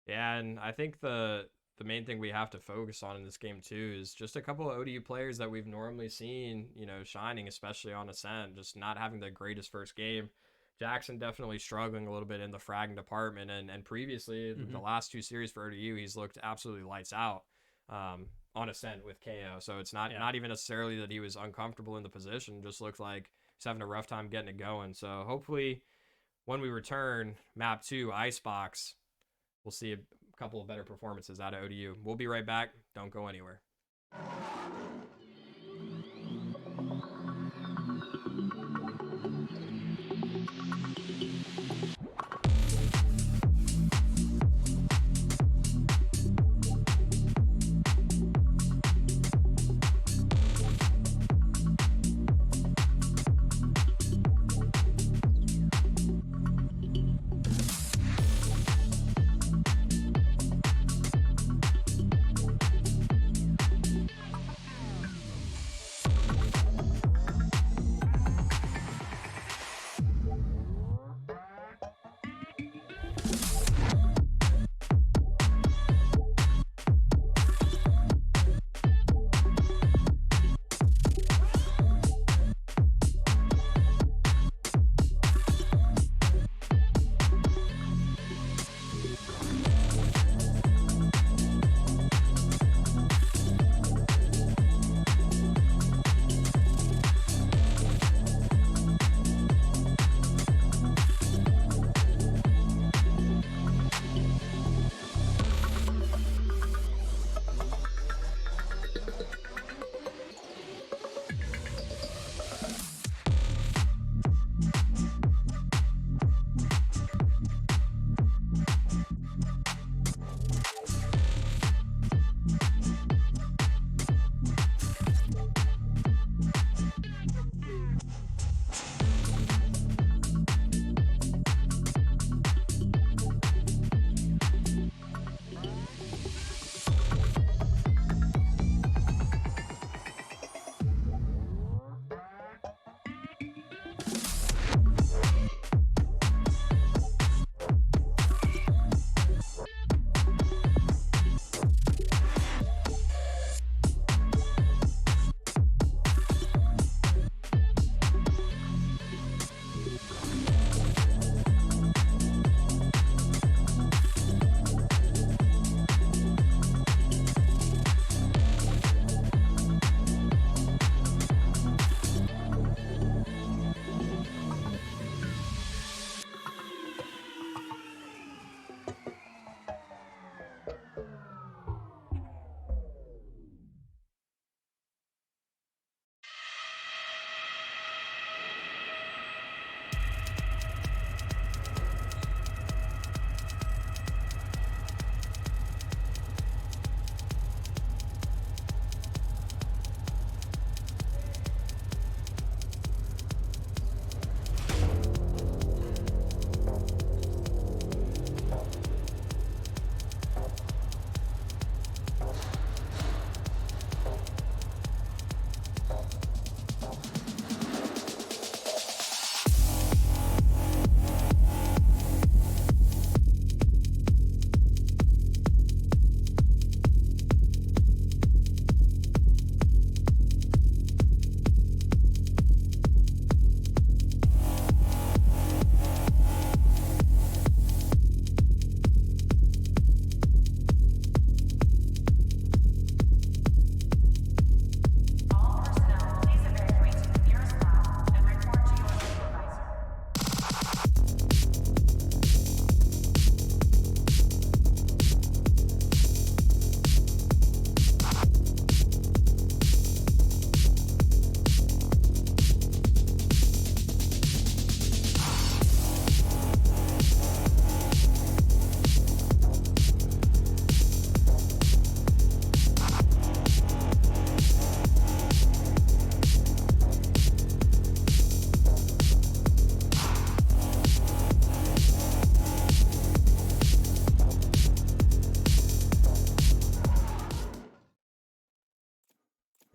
Yeah, and I think the the main thing we have to focus on in this game too is just a couple of ODU players that we've normally seen, you know, shining, especially on Ascent, just not having the greatest first game. Jackson definitely struggling a little bit in the fragging department, and previously the last 2 series for ODU, he's looked absolutely lights out on Ascent with KO. So it's not even necessarily that he was uncomfortable in the position, just looked like he's having a rough time getting it going. So hopefully when we return map 2 Icebox, we'll see a couple of better performances out of ODU. We'll be right back. Don't go anywhere.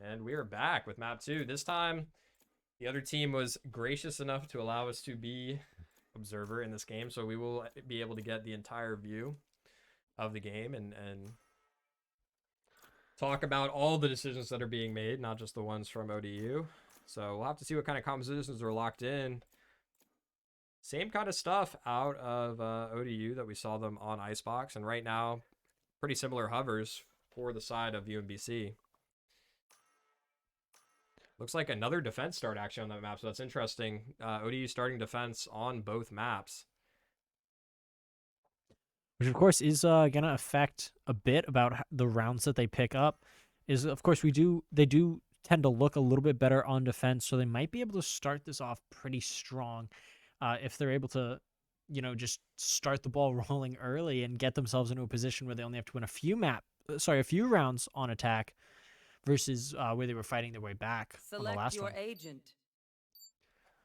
And we are back with map 2. This time, the other team was gracious enough to allow us to be observer in this game, so we will be able to get the entire view of the game and talk about all the decisions that are being made, not just the ones from ODU. So we'll have to see what kind of compositions are locked in. Same kind of stuff out of ODU that we saw them on Icebox, and right now, pretty similar hovers for the side of UNBC. Looks like another defense start actually on that map, so that's interesting. ODU starting defense on both maps. Which of course is gonna affect a bit about the rounds that they pick up. Is of course they do tend to look a little bit better on defense, so they might be able to start this off pretty strong if they're able to, just start the ball rolling early and get themselves into a position where they only have to win a few rounds on attack versus where they were fighting their way back on the Select last your one. agent.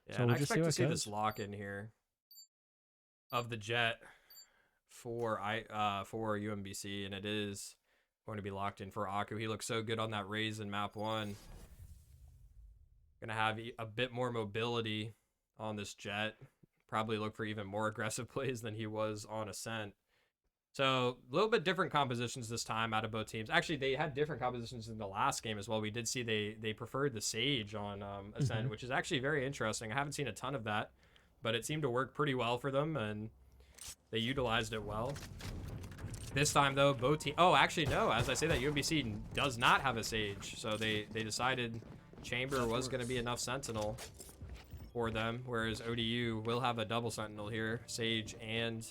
Yeah, So and we'll I just expect to see see this lock in here of the Jet for UMBC, and it is going to be locked in for Aku. He looks so good on that raise in map 1. Gonna have a bit more mobility on this Jet. Probably look for even more aggressive plays than he was on Ascent. So a little bit different compositions this time out of both teams. Actually, they had different compositions in the last game as well. We did see they preferred the Sage on Ascent, which is actually very interesting. I haven't seen a ton of that, but it seemed to work pretty well for them, and they utilized it well. This time, though, both teams... Oh, actually, no. As I say that, UMBC does not have a Sage, so they decided Chamber was going to be enough Sentinel for them, whereas ODU will have a double Sentinel here, Sage and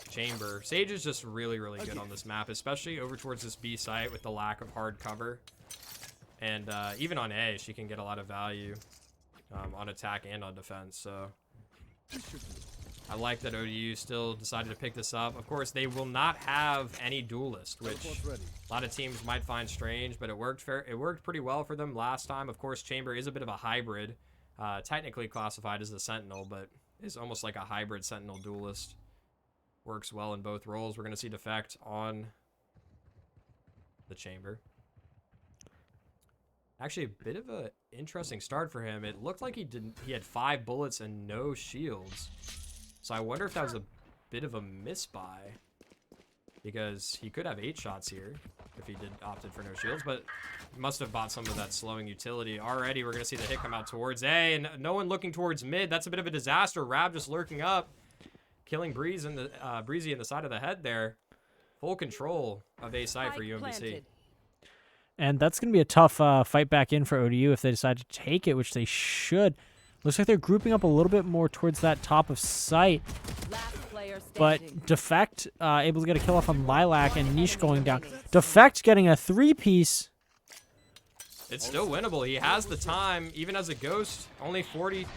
Chamber. Sage is just really, really good on this map, especially over towards this B site with the lack of hard cover. And even on A, she can get a lot of value on attack and on defense, so... I like that ODU still decided to pick this up. Of course, they will not have any duelist, which a lot of teams might find strange, but it worked pretty well for them last time. Of course, Chamber is a bit of a hybrid, technically classified as the Sentinel, but is almost like a hybrid Sentinel duelist. Works well in both roles. We're going to see Defect on the Chamber. Actually, a bit of an interesting start for him. It looked like he had 5 bullets and no shields. So I wonder if that was a bit of a misbuy, because he could have 8 shots here if he opted for no shields, but must have bought some of that slowing utility. Already, we're going to see the hit come out towards A, and no one looking towards mid. That's a bit of a disaster. Rab just lurking up, killing Breezy in the side of the head there. Full control of A side for UMBC. Planted. And that's going to be a tough fight back in for ODU if they decide to take it, which they should. Looks like they're grouping up a little bit more towards that top of site. Last player But standing. Defect able to get a kill off on Lilac, and Niche going down. Defect getting a 3-piece. It's still winnable. He has the time, even as a Ghost. Only 40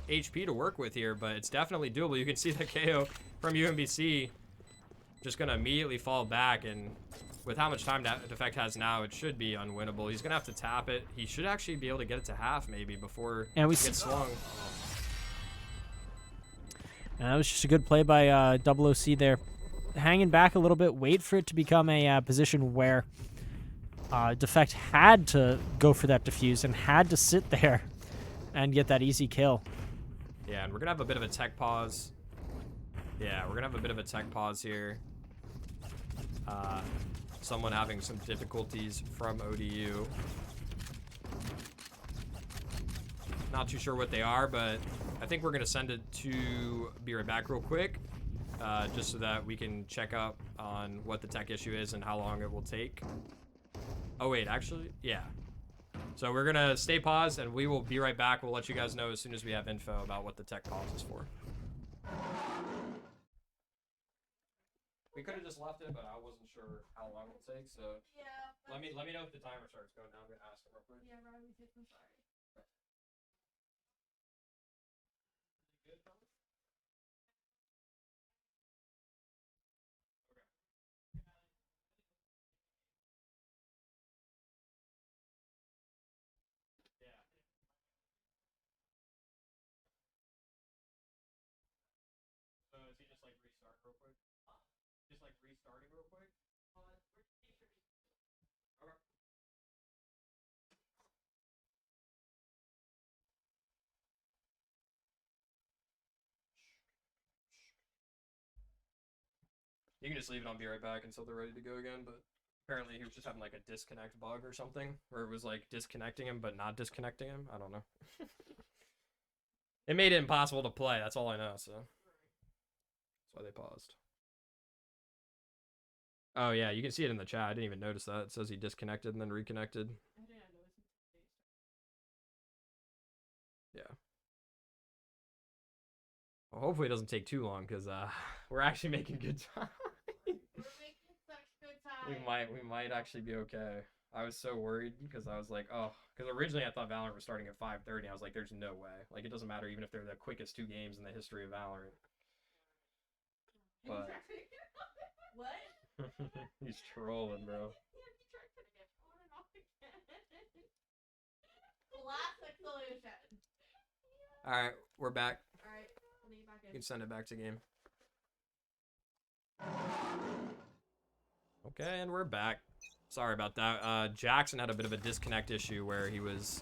HP to work with here, but it's definitely doable. You can see the KO from UMBC just going to immediately fall back, and with how much time that Defect has now, it should be unwinnable. He's going to have to tap it. He should actually be able to get it to half, maybe, before And we he gets swung. And that was just a good play by OOC there. Hanging back a little bit, wait for it to become a position where Defect had to go for that defuse and had to sit there and get that easy kill. Yeah, and we're going to have a bit of a tech pause. Yeah, we're going to have a bit of a tech pause here. Someone having some difficulties from ODU. Not too sure what they are, but I think we're going to send it to be right back real quick, just so that we can check up on what the tech issue is and how long it will take. Oh, wait, actually, yeah. So we're going to stay paused, and we will be right back. We'll let you guys know as soon as we have info about what the tech pause is for. We could have just left it, but I wasn't sure how long it would take, so Yeah. let me know if the timer starts going down. I'm going to ask him real quick. Yeah, Riley, I'm sorry. Good, fellas? Yeah. So is he just like restart real quick? Just like restarting real quick? Okay. You can just leave it on, be right back until they're ready to go again, but Apparently he was just having like a disconnect bug or something, where it was like disconnecting him but not disconnecting him. I don't know. It made it impossible to play. That's all I know. So that's why they paused. Oh yeah, you can see it in the chat. I didn't even notice that. It says he disconnected and then reconnected. Yeah. Well, hopefully it doesn't take too long because we're actually making good time. We're making such good time. We might actually be okay. I was so worried because I was like, oh, because originally I thought Valorant was starting at 5:30. I was like, there's no way. Like, it doesn't matter even if they're the quickest 2 games in the history of Valorant. But What? he's trolling, bro. Classic solution. All right, we're back. Alright, I'll leave you back You in. can send it back to game. Okay, and we're back. Sorry about that. Jackson had a bit of a disconnect issue where he was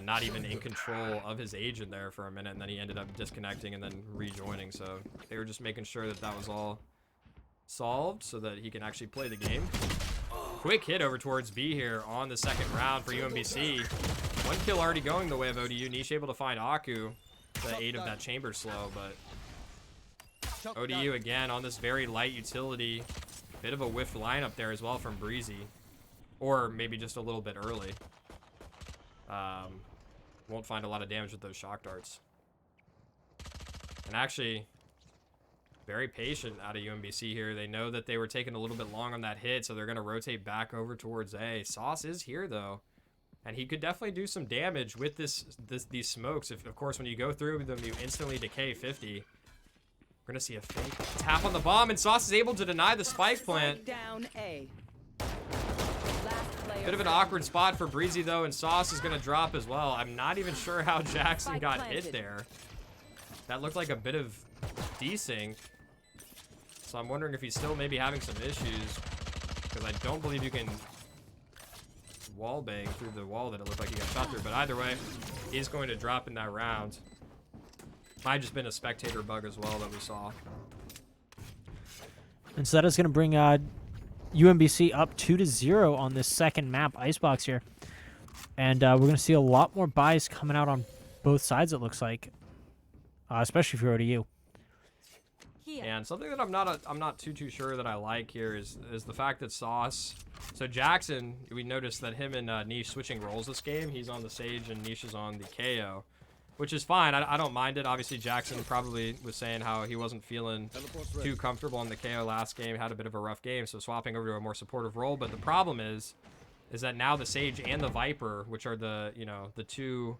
not even in control of his agent there for a minute, and then he ended up disconnecting and then rejoining. So they were just making sure that that was all solved so that he can actually play the game. Quick hit over towards B here on the second round for UNBC. 1 kill already going the way of ODU. Niche able to find Aku to aid of that chamber slow, but ODU again on this very light utility. Bit of a whiffed lineup there as well from Breezy. Or maybe just a little bit early. Won't find a lot of damage with those shock darts. And actually, very patient out of UNBC here. They know that they were taking a little bit long on that hit, so they're going to rotate back over towards A. Sauce is here, though. And he could definitely do some damage with these smokes. Of course, when you go through them, you instantly decay 50. We're going to see a fake tap on the bomb, and Sauce is able to deny the spike plant. Down A. Bit of an awkward spot for Breezy, though, and Sauce is going to drop as well. I'm not even sure how Jackson got hit there. That looked like a bit of desync. So I'm wondering if he's still maybe having some issues, because I don't believe you can wall bang through the wall that it looked like he got shot through. But either way, he's going to drop in that round. Might have just been a spectator bug as well that we saw. And so that is going to bring UNBC up 2-0 on this second map, Icebox here. And we're going to see a lot more buys coming out on both sides, it looks like. Especially for ODU. And something that I'm not too sure that I like here is the fact that Sauce. So Jackson, we noticed that him and Niche switching roles this game. He's on the Sage and Niche is on the KO, which is fine. I don't mind it. Obviously, Jackson probably was saying how he wasn't feeling too comfortable in the KO last game. Had a bit of a rough game, so swapping over to a more supportive role. But the problem is that now the Sage and the Viper, which are the the 2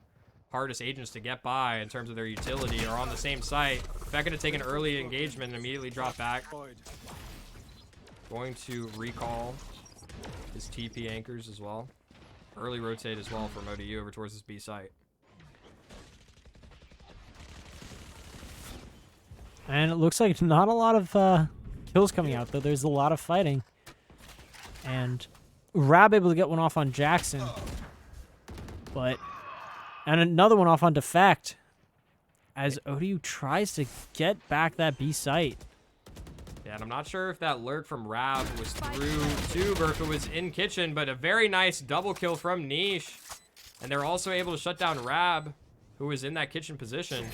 hardest agents to get by in terms of their utility, are on the same site. Beck going to take an early engagement and immediately drop back. Going to recall his TP anchors as well. Early rotate as well from ODU over towards this B site. And it looks like not a lot of kills coming out, though. There's a lot of fighting. And Rab able to get one off on Jackson. And another one off on Defect. As ODU tries to get back that B site. Yeah, and I'm not sure if that lurk from Rab was through Tube or if it was in kitchen, but a very nice double kill from Niche. And they're also able to shut down Rab, who was in that kitchen position.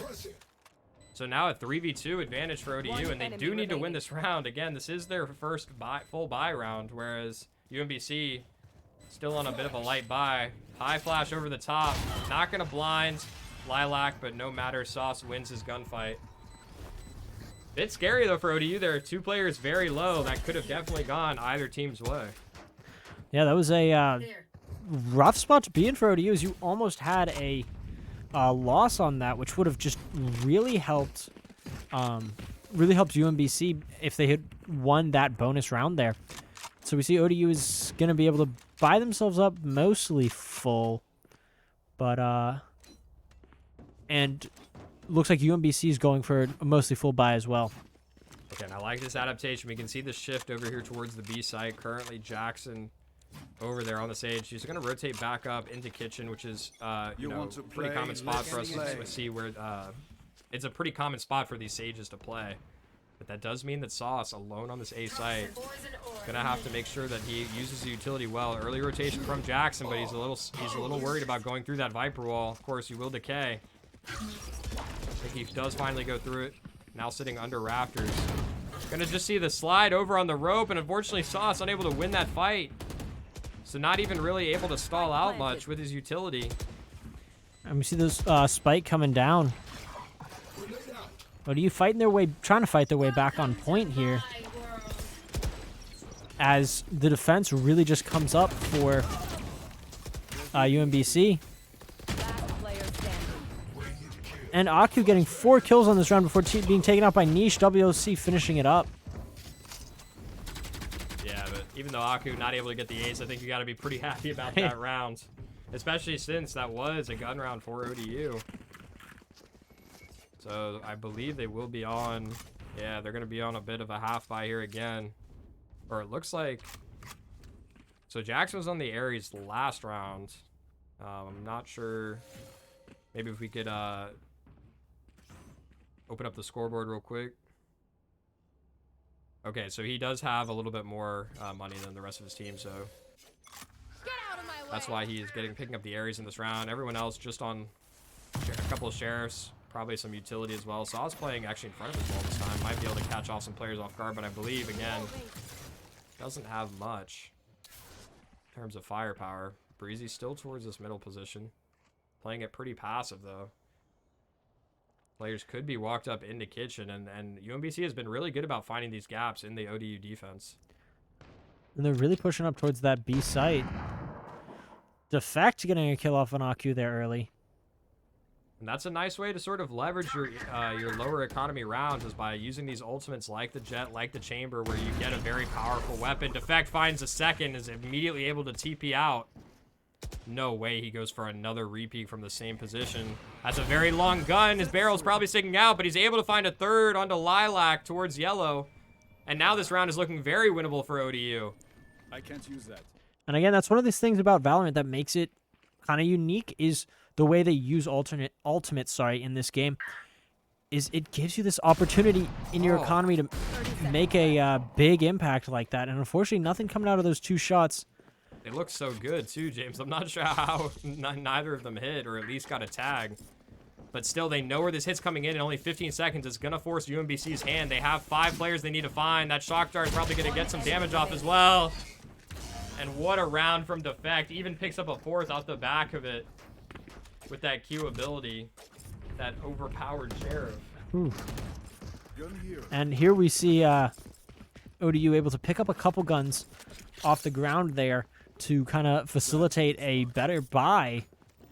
So now a 3v2 advantage for ODU, and they do need to win this round. Again, this is their first full buy round, whereas UNBC still on a bit of a light buy. High flash over the top. Not going to blind Lilac, but no matter. Sauce wins his gunfight. Bit scary, though, for ODU. There are 2 players very low. That could have definitely gone either team's way. Yeah, that was a rough spot to be in for ODU, as you almost had a loss on that, which would have just really helped UNBC if they had won that bonus round there. So we see ODU is going to be able to buy themselves up mostly full, but and looks like UNBC is going for a mostly full buy as well. Okay, and I like this adaptation. We can see the shift over here towards the B site. Currently, Jackson over there on the Sage. He's going to rotate back up into kitchen, which is pretty common spot for us to see where it's a pretty common spot for these Sages to play. But that does mean that Sauce, alone on this A site, is gonna have to make sure that he uses the utility well. Early rotation from Jackson, but he's a little worried about going through that Viper wall. Of course, he will decay. I think he does finally go through it. Now sitting under rafters. Gonna just see the slide over on the rope, and unfortunately Sauce unable to win that fight. So not even really able to stall out much with his utility. And we see those Spike coming down. ODU trying to fight their way back on point here, as the defense really just comes up for UNBC. And Aku getting 4 kills on this round before being taken out by Niche. WOC finishing it up. Yeah, but even though Aku not able to get the ace, I think you got to be pretty happy about that round. Especially since that was a gun round for ODU. So I believe they will be on. Yeah, they're going to be on a bit of a half buy here again. Or it looks like. So Jackson was on the Ares last round. I'm not sure. Maybe if we could open up the scoreboard real quick. Okay, so he does have a little bit more money than the rest of his team, so that's why he is picking up the Ares in this round. Everyone else just on a couple of sheriffs, probably some utility as well. So I was playing actually in front of his wall this time. Might be able to catch off some players off guard, but I believe, again, doesn't have much in terms of firepower. Breezy still towards this middle position. Playing it pretty passive, though. Players could be walked up into kitchen, and UNBC has been really good about finding these gaps in the ODU defense. And they're really pushing up towards that B site. Defect getting a kill off on Aku there early. And that's a nice way to sort of leverage your lower economy rounds, is by using these ultimates like the Jet, like the Chamber, where you get a very powerful weapon. Defect finds a second, is immediately able to TP out. No way he goes for another repeat from the same position. That's a very long gun. His barrel's probably sticking out, but he's able to find a third onto Lilac towards yellow. And now this round is looking very winnable for ODU. I can't use that. And again, that's one of these things about Valorant that makes it kind of unique, is the way they use ultimates in this game. Is it gives you this opportunity in your economy to make a big impact like that. And unfortunately, nothing coming out of those 2 shots. They look so good too, James. I'm not sure how neither of them hit, or at least got a tag. But still, they know where this hit's coming in only 15 seconds. It's going to force UNBC's hand. They have 5 players they need to find. That shock dart is probably going to get some damage off as well. And what a round from Defect. Even picks up a 4th out the back of it with that Q ability. That overpowered Sheriff. And here we see ODU able to pick up a couple guns off the ground there to kind of facilitate a better buy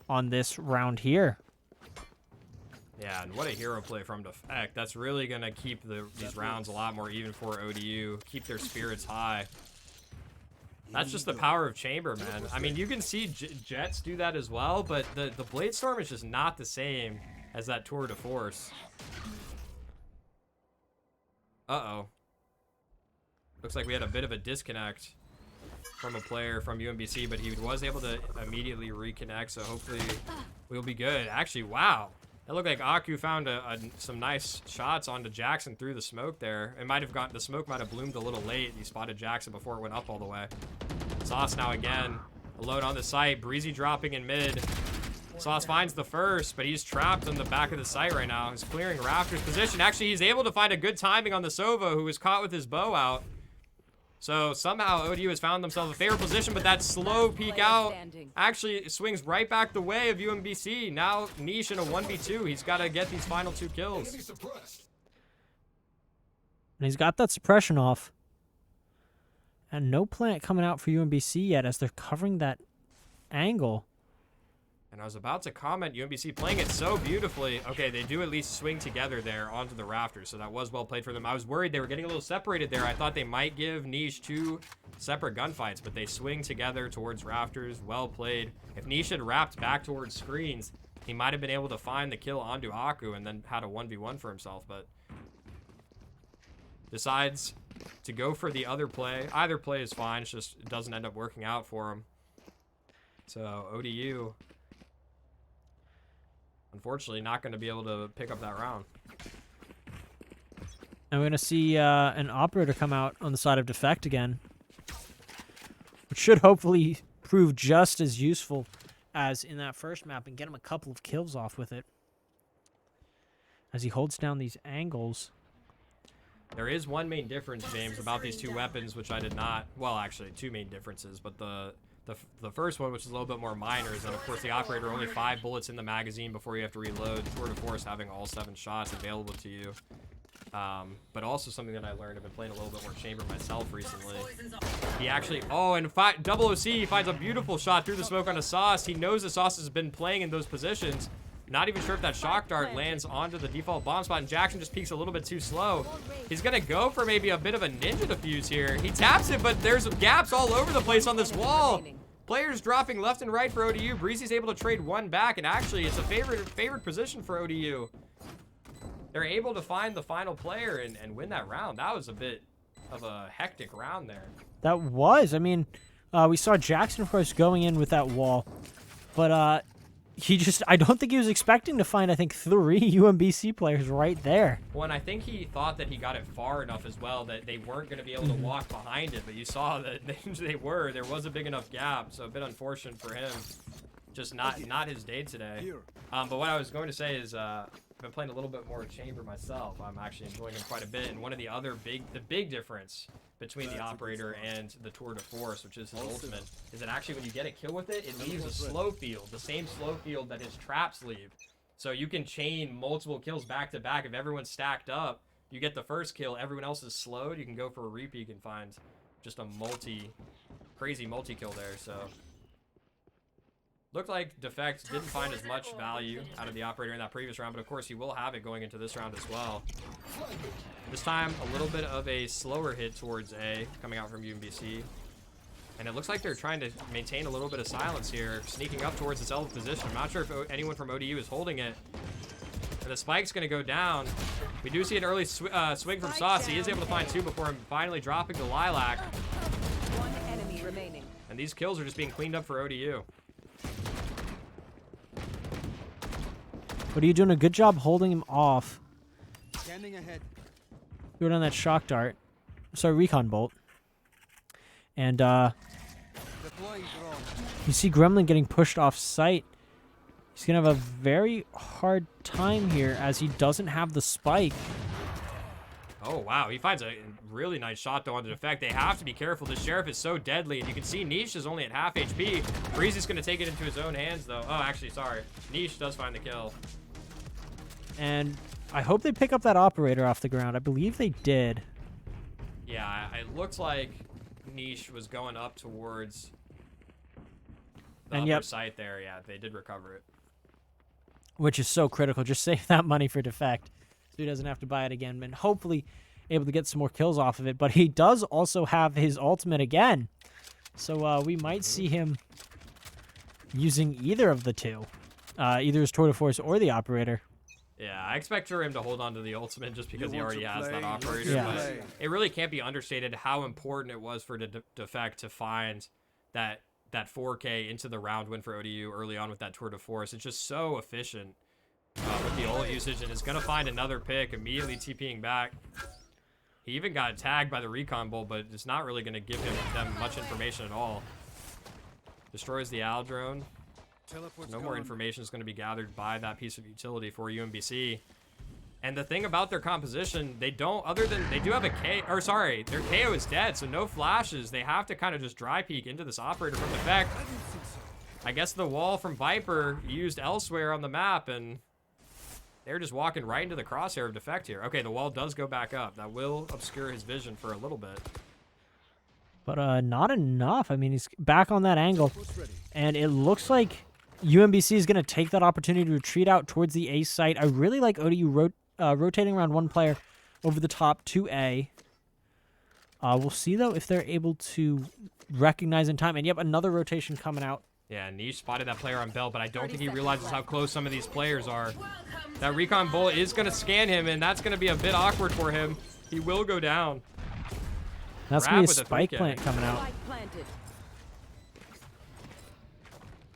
on this round here. Yeah, and what a hero play from Defect. That's really going to keep these rounds a lot more even for ODU. Keep their spirits high. That's just the power of Chamber, man. I mean, you can see Jets do that as well, but the Blade Storm is just not the same as that Tour de Force. Uh-oh. Looks like we had a bit of a disconnect from a player from UNBC, but he was able to immediately reconnect, so hopefully we'll be good. Actually, wow. It looked like Aku found some nice shots onto Jackson through the smoke there. It might have the smoke might have bloomed a little late. He spotted Jackson before it went up all the way. Sauce now again, alone on the site. Breezy dropping in mid. Sauce finds the first, but he's trapped on the back of the site right now. He's clearing Raptor's position. Actually, he's able to find a good timing on the Sova, who was caught with his bow out. So somehow ODU has found themselves a favorable position, but that slow peek out actually swings right back the way of UNBC. Now Niche in a 1v2. He's got to get these final 2 kills. And he's got that suppression off. And no plant coming out for UNBC yet as they're covering that angle. And I was about to comment, UNBC playing it so beautifully. Okay, they do at least swing together there onto the rafters, so that was well played for them. I was worried they were getting a little separated there. I thought they might give Niche 2 separate gunfights, but they swing together towards rafters. Well played. If Niche had wrapped back towards screens, he might have been able to find the kill onto Aku and then had a 1v1 for himself, but decides to go for the other play. Either play is fine, it just doesn't end up working out for him. So ODU, unfortunately, not going to be able to pick up that round. And we're going to see an operator come out on the side of Defect again, which should hopefully prove just as useful as in that first map and get him a couple of kills off with it. As he holds down these angles. There is one main difference, James, about these two weapons, which I did not... Well, actually, two main differences, but the first one, which is a little bit more minor, is that, of course, the operator only 5 bullets in the magazine before you have to reload. Tour de Force having all 7 shots available to you. But also something that I learned, I've been playing a little bit more chamber myself recently. He actually... Oh, and Double OC, he finds a beautiful shot through the smoke on a Sauce. He knows the Sauce has been playing in those positions. Not even sure if that shock dart lands onto the default bomb spot, and Jackson just peeks a little bit too slow. He's going to go for maybe a bit of a ninja defuse here. He taps it, but there's gaps all over the place on this wall. Players dropping left and right for ODU. Breezy's able to trade one back, and actually it's a favored position for ODU. They're able to find the final player and win that round. That was a bit of a hectic round there. That was. I mean, we saw Jackson, of course, going in with that wall. But he just... I don't think he was expecting to find, I think, 3 UNBC players right there. Well, and I think he thought that he got it far enough as well that they weren't going to be able to walk behind it. But you saw that they were. There was a big enough gap, so a bit unfortunate for him. Just not his day today. But what I was going to say is... I've been playing a little bit more chamber myself. I'm actually enjoying him quite a bit. And one of the other big difference between the operator and the Tour de Force, which is his ultimate, is that actually when you get a kill with it, it leaves a slow field, the same slow field that his traps leave. So you can chain multiple kills back to back. If everyone's stacked up, you get the first kill, everyone else is slowed, you can go for a repeat and find just a crazy multi-kill there. So looked like Defect didn't find as much value out of the operator in that previous round, but of course he will have it going into this round as well. This time, a little bit of a slower hit towards A coming out from UNBC. And it looks like they're trying to maintain a little bit of silence here, sneaking up towards this L position. I'm not sure if anyone from ODU is holding it. And the spike's going to go down. We do see an early swing from Sauce. He is able to find 2 before him finally dropping to Lilac. 1 enemy remaining. And these kills are just being cleaned up for ODU. But are you doing a good job holding him off? Scanning ahead. Doing on that shock dart. Sorry, recon bolt. And Deploying drone. you see Gremlin getting pushed off site. He's going to have a very hard time here as he doesn't have the spike. Oh, wow. He finds a really nice shot, though, on the Defect. They have to be careful. The Sheriff is so deadly, and you can see Niche is only at half HP. Breezy's going to take it into his own hands, though. Oh, actually, sorry. Niche does find the kill. And I hope they pick up that operator off the ground. I believe they did. Yeah, it looks like Niche was going up towards the And upper yep. site there. Yeah, they did recover it. Which is so critical. Just save that money for Defect, so he doesn't have to buy it again, and hopefully able to get some more kills off of it. But he does also have his ultimate again, so we might see him using either of the two, either his Tour de Force or the operator. Yeah, I expect for him to hold on to the ultimate just because he already has that operator. Yeah. But it really can't be understated how important it was for Defect to find that 4K into the round win for ODU early on with that Tour de Force. It's just so efficient with the ult usage, and is going to find another pick, immediately TPing back. He even got tagged by the recon bolt, but it's not really going to give them much information at all. Destroys the Al drone. No more information is going to be gathered by that piece of utility for UNBC. And the thing about their composition, they don't, other than, they do have a K, or sorry, their KO is dead, so no flashes. They have to kind of just dry peek into this operator from Defect. I guess the wall from Viper used elsewhere on the map, and they're just walking right into the crosshair of Defect here. Okay, the wall does go back up. That will obscure his vision for a little bit. But not enough. I mean, he's back on that angle, and it looks like UNBC is going to take that opportunity to retreat out towards the A site. I really like ODU rotating around one player over the top to A. We'll see, though, if they're able to recognize in time. And, yep, another rotation coming out. Yeah, Niche spotted that player on Bell, but I don't think he realizes how close some of these players are. That recon bullet is going to scan him, and that's going to be a bit awkward for him. He will go down. That's going to be a spike plant coming out.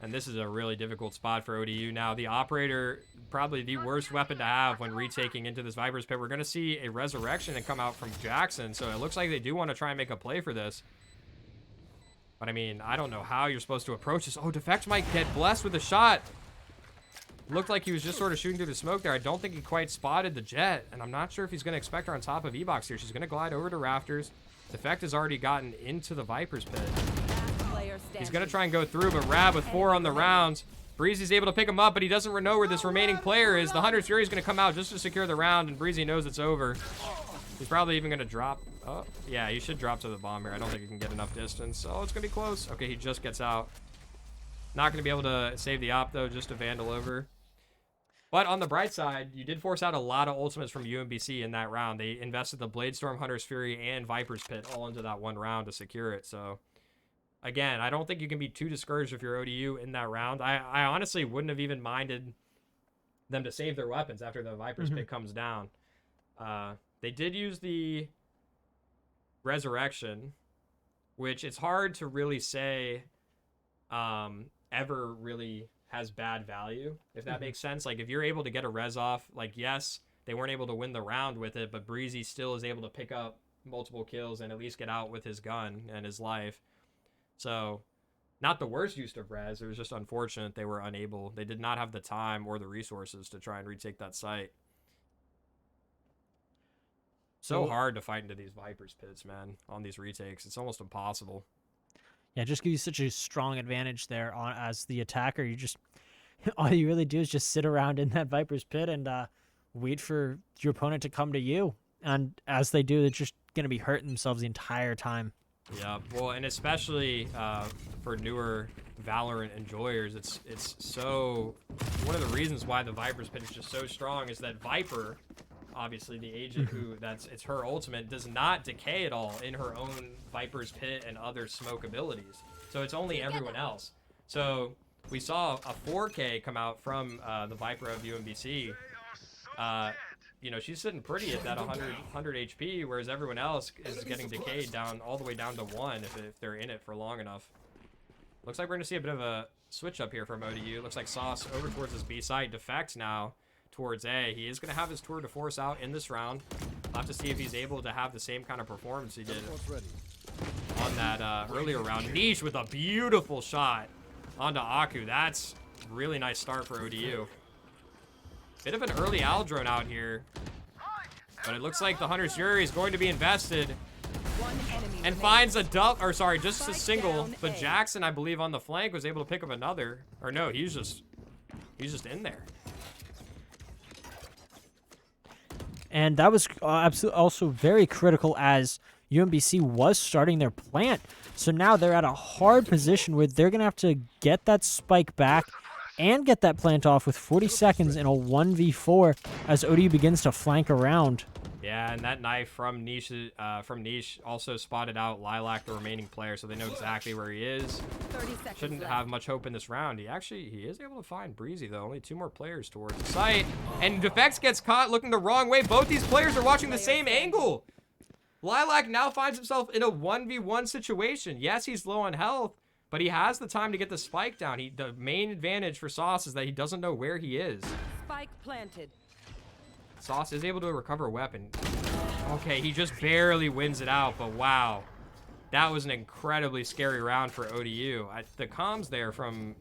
And And this is a really difficult spot for ODU now. The operator, probably the worst weapon to have when retaking into this Viper's Pit. We're going to see a resurrection and come out from Jackson. So it looks like they do want to try and make a play for this. But I mean, I don't know how you're supposed to approach this. Oh, Defect might get blessed with a shot. Looked like he was just sort of shooting through the smoke there. I don't think he quite spotted the Jet. And I'm not sure if he's going to expect her on top of E-Box here. She's going to glide over to Rafters. Defect has already gotten into the Viper's Pit. He's going to try and go through, but Rab with 4 on the rounds. Breezy's able to pick him up, but he doesn't know where this remaining player is. The Hunter's Fury is going to come out just to secure the round, and Breezy knows it's over. He's probably even going to drop. Oh, yeah, he should drop to the bomb here. I don't think he can get enough distance. Oh, it's going to be close. Okay, he just gets out. Not going to be able to save the op, though, just to Vandal over. But on the bright side, you did force out a lot of ultimates from UNBC in that round. They invested the Bladestorm, Hunter's Fury, and Viper's Pit all into that one round to secure it, so... Again, I don't think you can be too discouraged if you're ODU in that round. I honestly wouldn't have even minded them to save their weapons after the Viper's Pit comes down. They did use the Resurrection, which it's hard to really say ever really has bad value, if that makes sense. Like, if you're able to get a res off, like, yes, they weren't able to win the round with it, but Breezy still is able to pick up multiple kills and at least get out with his gun and his life. So, not the worst use of res. It was just unfortunate they were unable. They did not have the time or the resources to try and retake that site. So hard to fight into these Viper's Pits, man, on these retakes. It's almost impossible. Yeah, just give you such a strong advantage there as the attacker. You just, all you really do is just sit around in that Viper's Pit and wait for your opponent to come to you. And as they do, they're just going to be hurting themselves the entire time. Yeah, well, and especially for newer Valorant enjoyers, it's so... One of the reasons why the Viper's Pit is just so strong is that Viper, obviously the agent who it's her ultimate, does not decay at all in her own Viper's Pit and other smoke abilities. So it's only everyone else. So we saw a 4K come out from the Viper of UNBC. You know, she's sitting pretty at that 100 HP, whereas everyone else is getting decayed down all the way down to 1 if they're in it for long enough. Looks like we're going to see a bit of a switch up here from ODU. Looks like Sauce over towards his B side. Defect now towards A. He is going to have his tour de force out in this round. We'll have to see if he's able to have the same kind of performance he did on that earlier round. Niche with a beautiful shot onto Aku. That's a really nice start for ODU. Bit of an early Aldrone out here, but it looks like the Hunter's Fury is going to be invested and finds a just a single. But Jackson, I believe, on the flank was able to pick up another. Or no, he's just in there. And that was absolutely also very critical as UNBC was starting their plant. So now they're at a hard position where they're going to have to get that spike back and get that plant off with 40 seconds in a 1v4 as ODU begins to flank around. Yeah, and that knife from Niche also spotted out Lilac, the remaining player, so they know exactly where he is. 30 seconds Shouldn't left. have much hope in this round. He is able to find Breezy, though. Only 2 more players towards the site. And Defects gets caught looking the wrong way. Both these players are watching the same angle. Lilac now finds himself in a 1v1 situation. Yes, he's low on health, but he has the time to get the spike down. The main advantage for Sauce is that he doesn't know where he is. Spike planted. Sauce is able to recover a weapon. Okay, he just barely wins it out, but wow. That was an incredibly scary round for ODU. The comms there from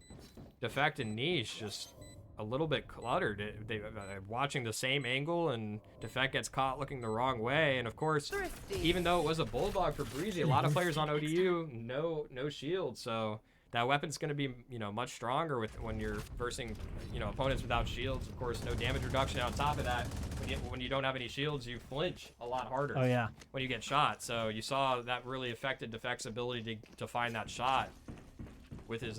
Defect and Niche just a little bit cluttered. They're watching the same angle, and Defect gets caught looking the wrong way. And of course, even though it was a bulldog for Breezy, a lot of players on ODU no shield, so that weapon's going to be, you know, much stronger when you're versing, you know, opponents without shields. Of course, no damage reduction on top of that. When you don't have any shields, you flinch a lot harder. Oh yeah. When you get shot. So you saw that really affected Defect's ability to find that shot with his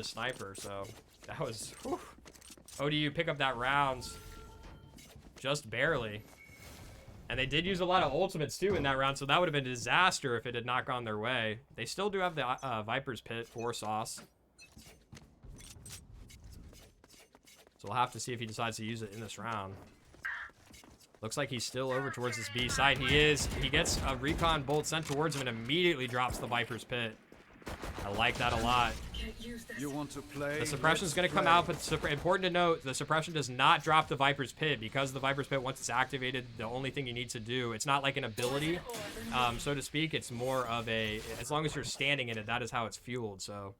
sniper. So that was whew. ODU pick up that round just barely. And they did use a lot of ultimates, too, in that round, so that would have been a disaster if it had not gone their way. They still do have the Viper's Pit for Sauce. So we'll have to see if he decides to use it in this round. Looks like he's still over towards this B side. He is. He gets a recon bolt sent towards him and immediately drops the Viper's Pit. I I like that a lot. You want to play? The suppression is going to come out, but important to note, the suppression does not drop the Viper's Pit. Because the Viper's Pit, once it's activated, the only thing you need to do, it's not like an ability, so to speak. It's more of a, as long as you're standing in it, that is how it's fueled. So,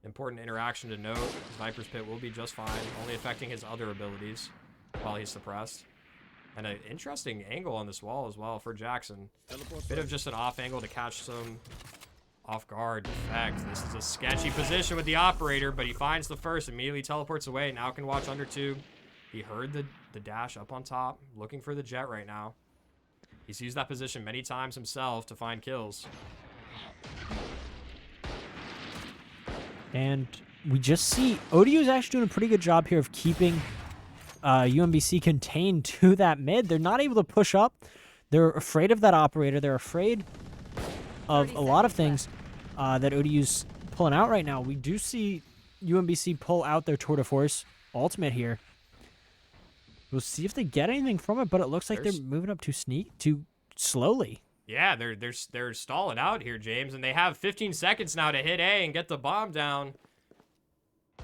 important interaction to note, Viper's Pit will be just fine, only affecting his other abilities while he's suppressed. And an interesting angle on this wall as well for Jackson. Bit of just an off angle to catch some off guard effect. This is a sketchy position with the operator, but he finds the first, immediately teleports away. Now can watch under two. He heard the dash up on top, looking for the jet right now. He's used that position many times himself to find kills. And we just see ODU is actually doing a pretty good job here of keeping UNBC contained to that mid. They're not able to push up. They're afraid of that operator. They're afraid of a lot of things that ODU's pulling out right now. We do see UNBC pull out their Tour de Force ultimate here. We'll see if they get anything from it, but it looks like they're moving up too slowly. Yeah, they're stalling out here, James, and they have 15 seconds now to hit A and get the bomb down.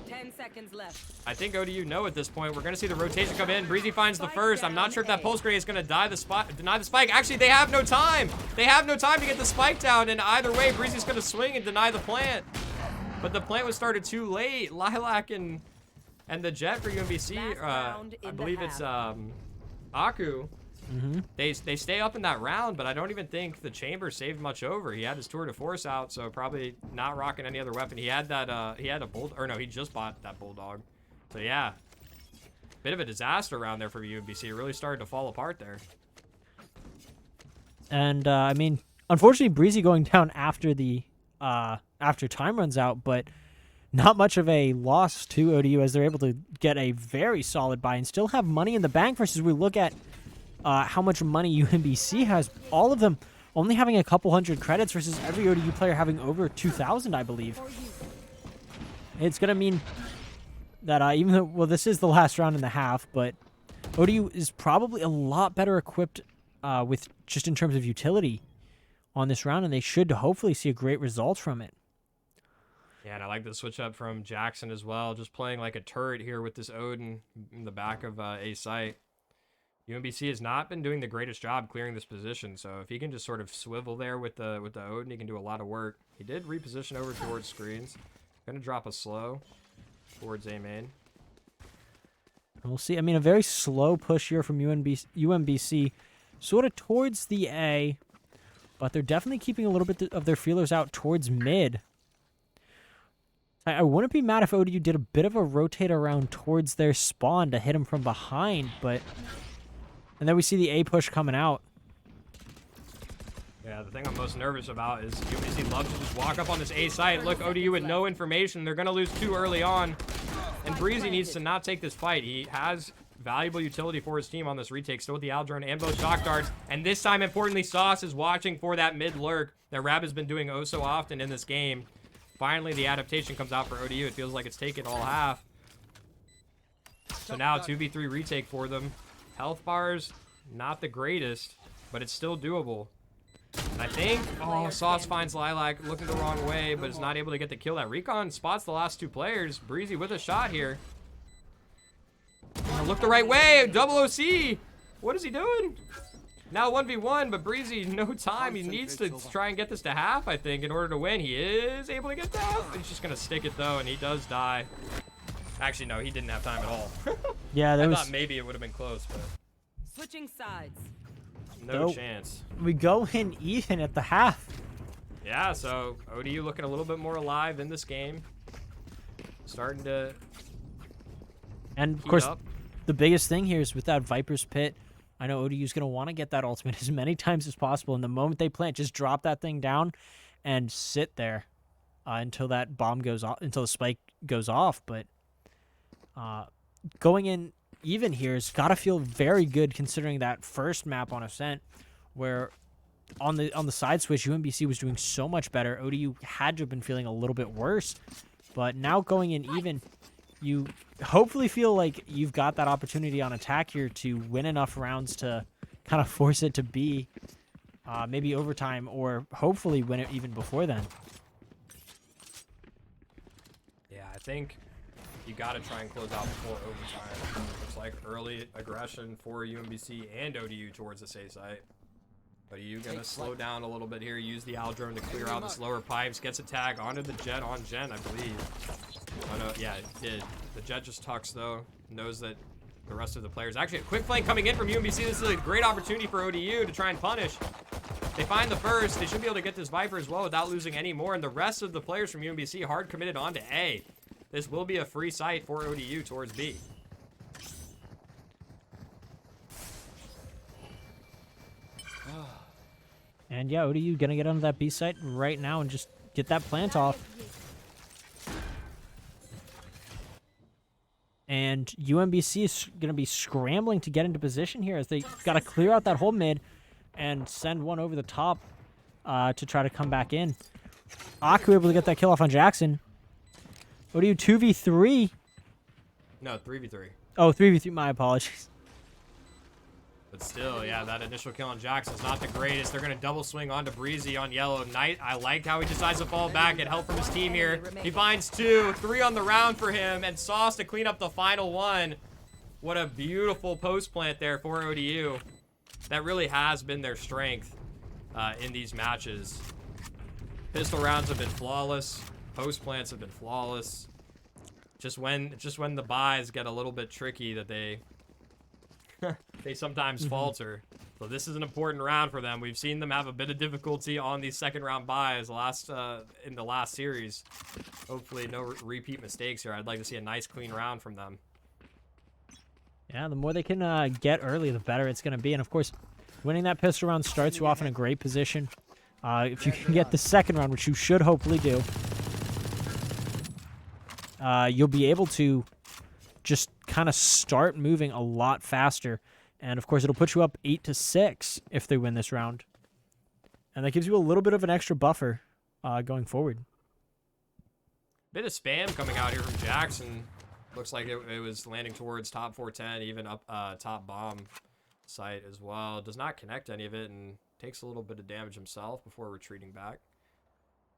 10 seconds left. I think ODU know at this point. We're going to see the rotation come in. Breezy finds the first. I'm not sure if that pulse grenade is going to deny the spike. Actually, they have no time. They have no time to get the spike down, and either way, Breezy's going to swing and deny the plant. But the plant was started too late. Lilac and the jet for UNBC, I believe it's Aku. They stay up in that round, but I don't even think the chamber saved much over. He had his Tour de Force out, so probably not rocking any other weapon. He had that, he had a he just bought that Bulldog. So yeah, bit of a disaster around there for UNBC. It really started to fall apart there. And I mean, unfortunately, Breezy going down after the after time runs out, but not much of a loss to ODU as they're able to get a very solid buy and still have money in the bank. Versus we look at how much money UNBC has, all of them only having a couple hundred credits versus every ODU player having over 2,000, I believe. It's going to mean that even though, well, this is the last round and a half, but ODU is probably a lot better equipped with just in terms of utility on this round, and they should hopefully see a great result from it. Yeah, and I like the switch up from Jackson as well, just playing like a turret here with this Odin in the back of A site. UNBC has not been doing the greatest job clearing this position, so if he can just sort of swivel there with the Odin, he can do a lot of work. He did reposition over towards screens. Gonna drop a slow towards A main. And we'll see. I mean, a very slow push here from UNBC, sort of towards the A, but they're definitely keeping a little bit of their feelers out towards mid. I wouldn't be mad if ODU did a bit of a rotate around towards their spawn to hit him from behind, but... And then we see the A push coming out. Yeah, the thing I'm most nervous about is UNBC loves to just walk up on this A site. Look, ODU with no information. They're going to lose too early on. And Breezy needs to not take this fight. He has valuable utility for his team on this retake. Still with the Aldrone and both shock darts. And this time, importantly, Sauce is watching for that mid lurk that Rab has been doing oh so often in this game. Finally, the adaptation comes out for ODU. It feels like it's taken all half. So now 2v3 retake for them. Health bars, not the greatest, but it's still doable. And I think, oh, Sauce finds Lilac looking the wrong way, but is not able to get the kill. That Recon spots the last two players. Breezy with a shot here. Oh, look the right way, double OC. What is he doing? Now 1v1, but Breezy, no time. He needs to try and get this to half, I think, in order to win. He is able to get to half. He's just going to stick it, though, and he does die. Actually, no, he didn't have time at all. Yeah, I thought maybe it would have been close, but Switching sides. no chance. We go in even at the half. Yeah, so ODU looking a little bit more alive in this game. Starting to And, of heat course, up. the biggest thing here is with that Viper's Pit, I know ODU's going to want to get that ultimate as many times as possible. And the moment they plant, just drop that thing down and sit there until that bomb goes off, until the spike goes off. But going in even here has got to feel very good considering that first map on Ascent where on the side switch, UNBC was doing so much better. ODU had to have been feeling a little bit worse. But now going in even, you hopefully feel like you've got that opportunity on attack here to win enough rounds to kind of force it to be maybe overtime or hopefully win it even before then. Yeah, I think you got to try and close out before overtime. Looks like early aggression for UNBC and ODU towards the safe site. ODU going to slow down a little bit here, use the Owl drone to clear out the lower pipes, gets a tag onto the Jet on Gen, I believe. Oh no, yeah, it did. The Jet just tucks though, knows that the rest of the players. Actually, a quick flank coming in from UNBC. This is a great opportunity for ODU to try and punish. They find the first. They should be able to get this Viper as well without losing any more. And the rest of the players from UNBC hard committed onto A. This will be a free site for ODU towards B. And yeah, ODU gonna get onto that B site right now and just get that plant off. And UNBC is gonna be scrambling to get into position here as they gotta clear out that whole mid and send one over the top to try to come back in. Aku able to get that kill off on Jackson. ODU 2v3. No, 3v3. Oh, 3v3. My apologies. But still, yeah, that initial kill on Jackson's not the greatest. They're going to double swing onto Breezy on yellow. Knight, I like how he decides to fall back, get help from his team here. He finds 2, 3 on the round for him, and Sauce to clean up the final one. What a beautiful post plant there for ODU. That really has been their strength in these matches. Pistol rounds have been flawless. Post plants have been flawless. Just when the buys get a little bit tricky that they sometimes falter. So this is an important round for them. We've seen them have a bit of difficulty on these second round buys in the last series. Hopefully no repeat mistakes here. I'd like to see a nice clean round from them. Yeah, the more they can get early, the better it's going to be. And of course, winning that pistol round starts you off in a great position. If you can get the second round, which you should hopefully do, you'll be able to just kind of start moving a lot faster. And of course, it'll put you up 8-6 if they win this round. And that gives you a little bit of an extra buffer going forward. Bit of spam coming out here from Jackson. Looks like it was landing towards top 410, even up top bomb site as well. Does not connect any of it and takes a little bit of damage himself before retreating back.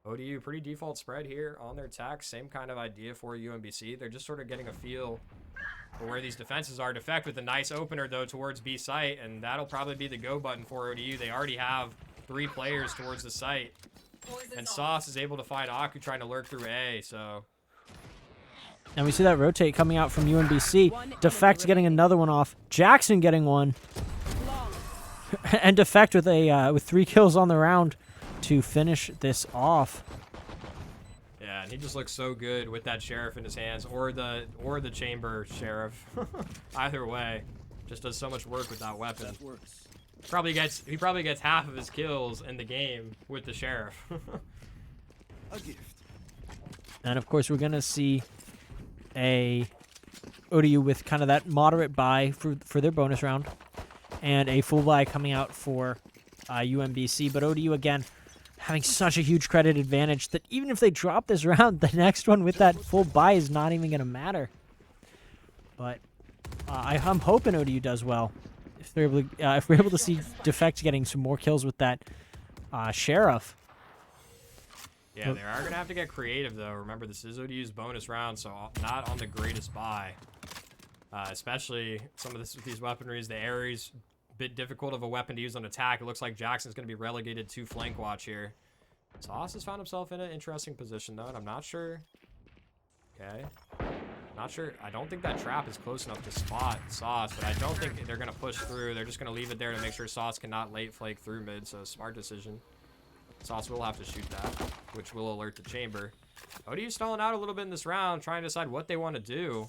ODU, pretty default spread here on their attack. Same kind of idea for UNBC. They're just sort of getting a feel for where these defenses are. Defect with a nice opener, though, towards B site, and that'll probably be the go button for ODU. They already have 3 players towards the site. And Sauce is able to find Aku trying to lurk through A, so... And we see that rotate coming out from UNBC. Defect getting another one off. Jackson getting one. And Defect with 3 kills on the round to finish this off. Yeah, and he just looks so good with that sheriff in his hands, or the chamber sheriff. Either way, just does so much work with that weapon. That works. He probably gets half of his kills in the game with the sheriff. A gift. And of course, we're gonna see a ODU with kind of that moderate buy for their bonus round, and a full buy coming out for UNBC. But ODU again having such a huge credit advantage that even if they drop this round, the next one with that full buy is not even gonna matter. But I'm hoping ODU does well if they're able to, if we're able to see Defect getting some more kills with that sheriff. Yeah, they are going to have to get creative, though. Remember, this is ODU's bonus round, so not on the greatest buy. Especially some of these weaponries. The Ares, bit difficult of a weapon to use on attack. It looks like Jackson's going to be relegated to flank watch here. Sauce has found himself in an interesting position, though, and I'm not sure. Okay. Not sure. I don't think that trap is close enough to spot Sauce, but I don't think they're going to push through. They're just going to leave it there to make sure Sauce cannot late flake through mid, so smart decision. Sauce will have to shoot that, which will alert the chamber. ODU stalling out a little bit in this round, trying to decide what they want to do.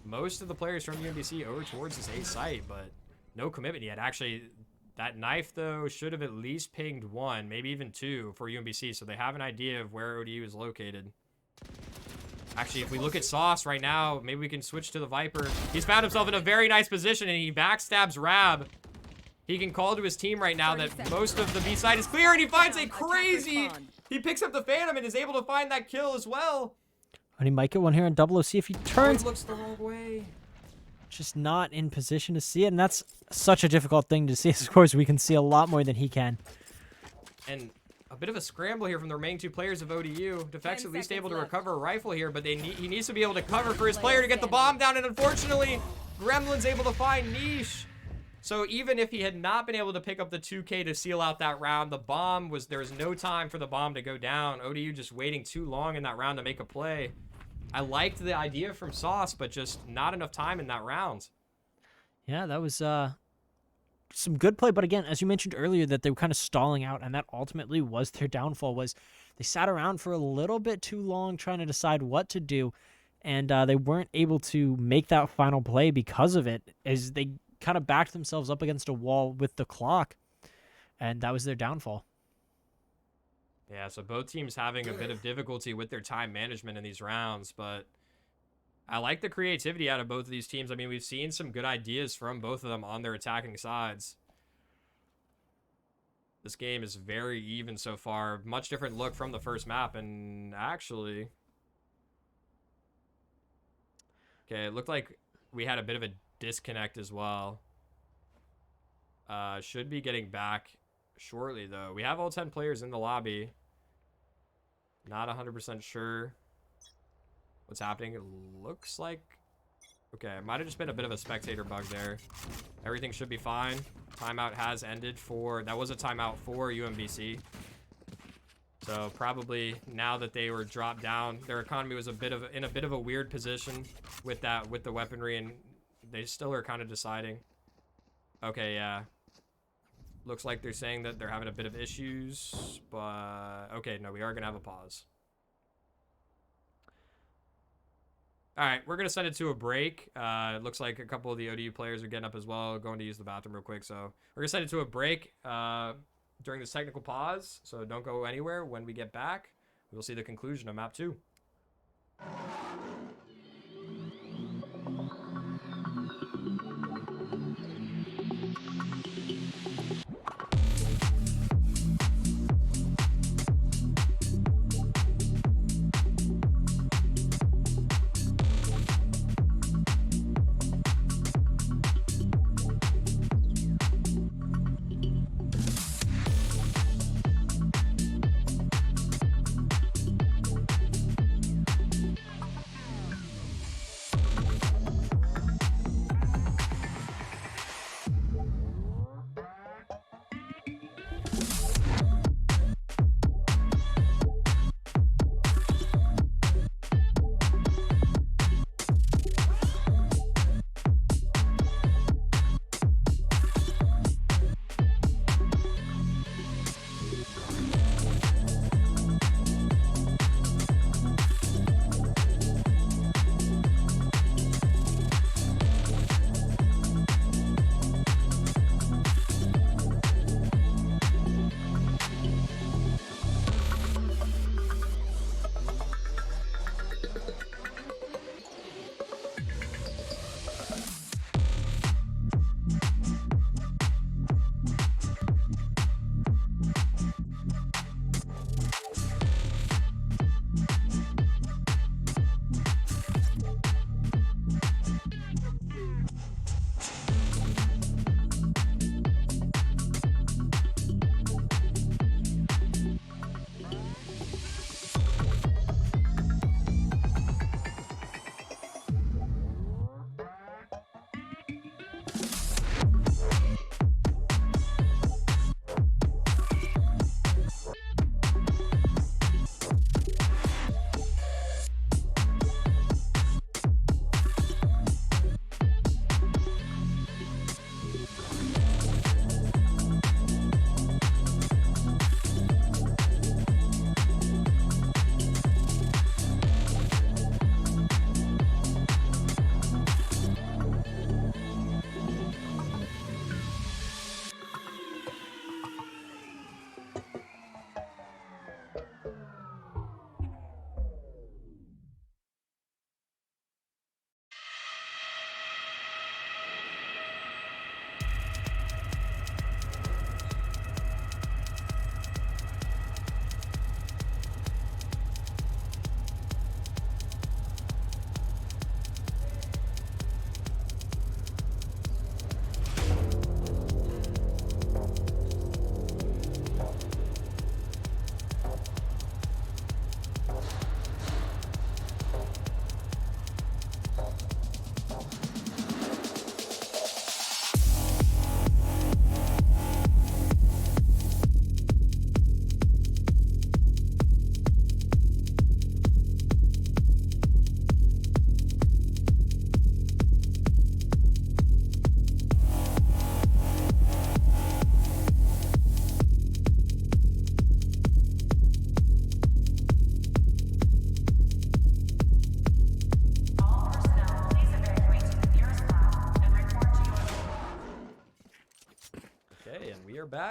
Most of the players from UNBC over towards this A site, but no commitment yet. Actually, that knife, though, should have at least pinged 1, maybe even 2 for UNBC, so they have an idea of where ODU is located. Actually, if we look at Sauce right now, maybe we can switch to the Viper. He's found himself in a very nice position, and he backstabs Rab. He can call to his team right now that most of the B side is clear, and he finds a crazy... He picks up the Phantom and is able to find that kill as well. And he might get one here on double OC if he turns. He looks the wrong way. Just not in position to see it, and that's such a difficult thing to see. Of course, we can see a lot more than he can. And a bit of a scramble here from the remaining 2 players of ODU. Defect's 10 at least able to seconds left. recover a rifle here, but he needs to be able to cover for his player to get the bomb down, and unfortunately, Gremlin's able to find Niche. So even if he had not been able to pick up the 2K to seal out that round, there was no time for the bomb to go down. ODU just waiting too long in that round to make a play. I liked the idea from Sauce, but just not enough time in that round. Yeah, that was some good play, but again, as you mentioned earlier, that they were kind of stalling out, and that ultimately was their downfall. Was they sat around for a little bit too long trying to decide what to do, and they weren't able to make that final play because of it, as they kind of backed themselves up against a wall with the clock, and that was their downfall. Yeah, so both teams having a bit of difficulty with their time management in these rounds, but I like the creativity out of both of these teams. I mean, we've seen some good ideas from both of them on their attacking sides. This game is very even so far. Much different look from the first map, and actually... Okay, it looked like we had a bit of a disconnect as well. Should be getting back shortly, though. We have all 10 players in the lobby. Not 100% sure what's happening. It looks like... Okay, it might have just been a bit of a spectator bug there. Everything should be fine. Timeout has ended for... That was a timeout for UNBC. So probably now that they were dropped down, their economy was in a bit of a weird position with the weaponry, and they still are kind of deciding. Okay, yeah. Looks like they're saying that they're having a bit of issues, but okay, no, we are gonna have a pause. All right, we're gonna send it to a break. It looks like a couple of the ODU players are getting up as well, going to use the bathroom real quick. So we're gonna send it to a break during this technical pause. So don't go anywhere. When we get back, we'll see the conclusion of map 2.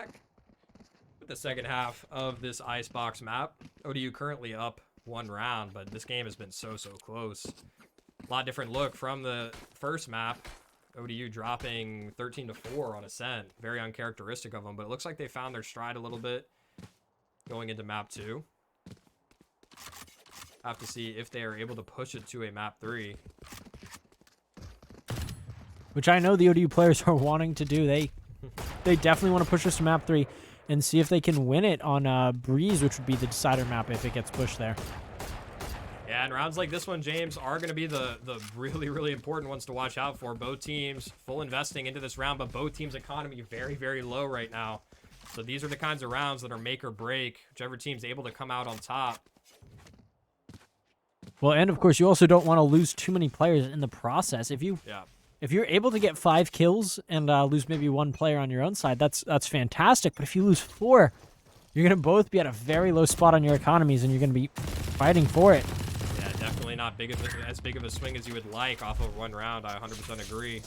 back with the second half of this Icebox map. ODU currently up 1 round, but this game has been so close. A lot different look from the first map. ODU dropping 13-4 on Ascent. Very uncharacteristic of them, but it looks like they found their stride a little bit going into map 2. Have to see if they are able to push it to a map 3. Which I know the ODU players are wanting to do. They definitely want to push us to map 3 and see if they can win it on Breeze, which would be the decider map if it gets pushed there. Yeah, and rounds like this one, James, are going to be the really important ones to watch out for. Both teams full investing into this round, but both teams' economy very low right now. So these are the kinds of rounds that are make or break. Whichever team's able to come out on top. Well, and of course, you also don't want to lose too many players in the process. If you're able to get 5 kills and lose maybe 1 player on your own side, that's fantastic. But if you lose 4, you're going to both be at a very low spot on your economies, and you're going to be fighting for it. Yeah, definitely not as big of a swing as you would like off of 1 round. I 100% agree.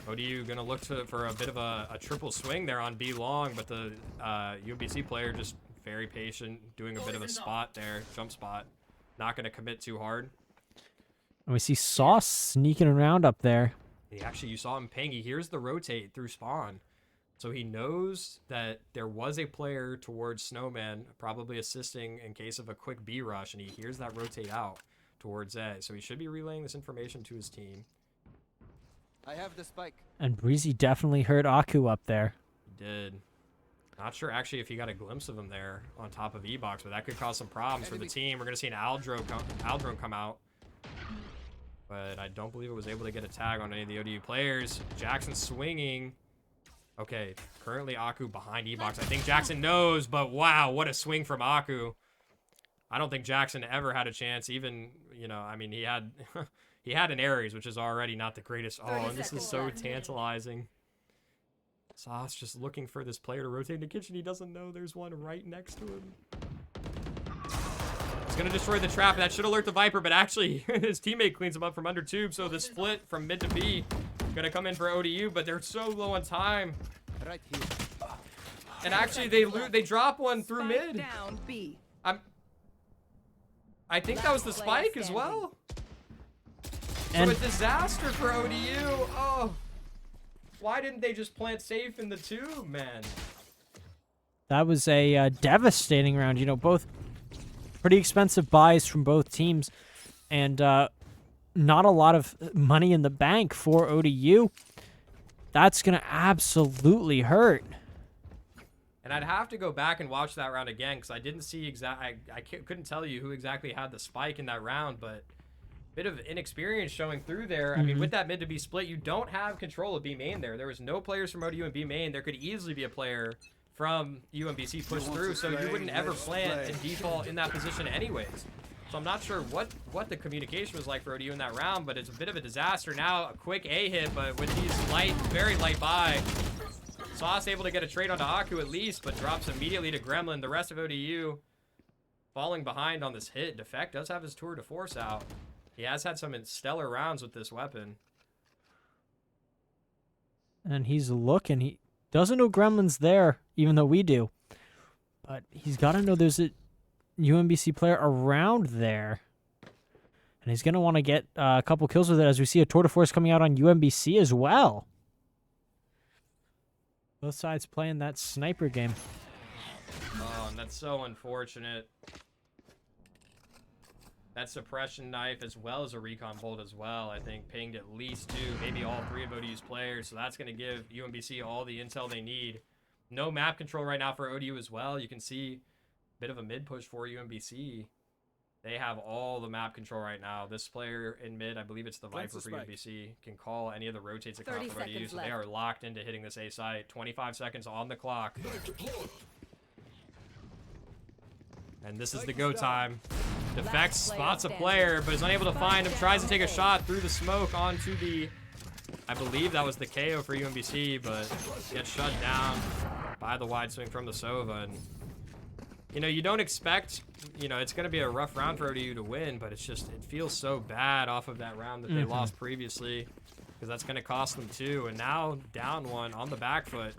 ODU going to look for a bit of a triple swing there on B long, but the UNBC player just very patient, doing a bit of a spot there, jump spot. Not going to commit too hard. And we see Sauce sneaking around up there. You saw him ping. He hears the rotate through spawn. So he knows that there was a player towards Snowman, probably assisting in case of a quick B rush, and he hears that rotate out towards A. So he should be relaying this information to his team. I have the spike. And Breezy definitely heard Aku up there. He did. Not sure actually if he got a glimpse of him there on top of E-Box, but that could cause some problems for the team. We're going to see an Aldrone come out. But I don't believe it was able to get a tag on any of the ODU players. Jackson swinging. Okay, currently Aku behind E-Box. I think Jackson knows, but wow, what a swing from Aku. I don't think Jackson ever had a chance. Even, I mean, he had he had an Ares, which is already not the greatest. Oh, and this is so tantalizing. Sauce just looking for this player to rotate in the kitchen. He doesn't know there's one right next to him. He's going to destroy the trap. That should alert the Viper, but actually his teammate cleans him up from under tube. So the split from mid to B going to come in for ODU, but they're so low on time. Right here. And actually they drop one through mid. Down B. I think that was the spike as well. And so a disaster for ODU. Oh. Why didn't they just plant safe in the tube, man? that was a devastating round. Both pretty expensive buys from both teams, and not a lot of money in the bank for ODU. That's going to absolutely hurt. And I'd have to go back and watch that round again because I didn't see I couldn't tell you who exactly had the spike in that round, but bit of inexperience showing through there. I mean, with that mid to B split, you don't have control of B main there. There was no players from ODU and B main. There could easily be a player from UNBC pushed through, so you wouldn't ever plant and default in that position anyways. So I'm not sure what the communication was like for ODU in that round, but it's a bit of a disaster. Now a quick A hit, but with these very light buy, Sauce able to get a trade onto Aku at least, but drops immediately to Gremlin. The rest of ODU falling behind on this hit. Defect does have his tour de force out. He has had some stellar rounds with this weapon. And he's looking. He doesn't know Gremlin's there, even though we do. But he's got to know there's a UNBC player around there. And he's going to want to get a couple kills with it, as we see a tour de force coming out on UNBC as well. Both sides playing that sniper game. Oh, and that's so unfortunate. That suppression knife as well as a recon bolt as well, I think, pinged at least 2, maybe all 3 of ODU's players. So that's going to give UNBC all the intel they need. No map control right now for ODU as well. You can see a bit of a mid push for UNBC. They have all the map control right now. This player in mid, I believe it's the Viper for UNBC, can call any of the rotates that come out from ODU. So they are locked into hitting this A site. 25 seconds on the clock. And this is the go time. Defect spots a player, but is unable to find him. Tries to take a shot through the smoke onto the, I believe that was the KO for UNBC, but gets shut down by the wide swing from the Sova. And, you don't expect, it's going to be a rough round for ODU to win, but it feels so bad off of that round that they lost previously, because that's going to cost them 2. And now down 1 on the back foot.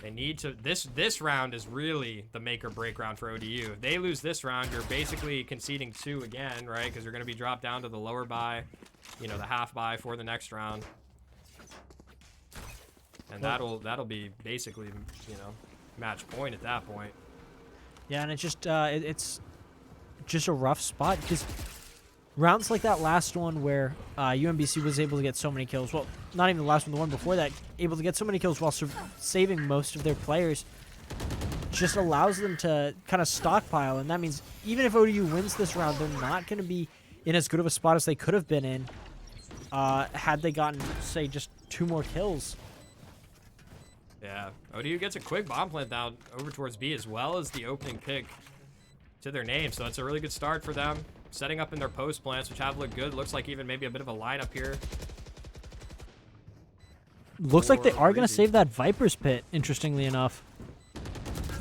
They need to. This round is really the make or break round for ODU. If they lose this round, you're basically conceding 2 again, right? Because you're going to be dropped down to the lower bye, you know, the half bye for the next round, and that'll be basically, you know, match point at that point. Yeah, and it's just a rough spot because rounds like that last one where UNBC was able to get so many kills. Well, not even the last one, the one before that, able to get so many kills while saving most of their players, just allows them to kind of stockpile. And that means even if ODU wins this round, they're not going to be in as good of a spot as they could have been in had they gotten, say, just 2 more kills. Yeah, ODU gets a quick bomb plant down over towards B as well as the opening pick to their name. So it's a really good start for them. Setting up in their post plants, which have looked good. Looks like even maybe a bit of a lineup here. Looks like they are going to save that Viper's Pit, interestingly enough.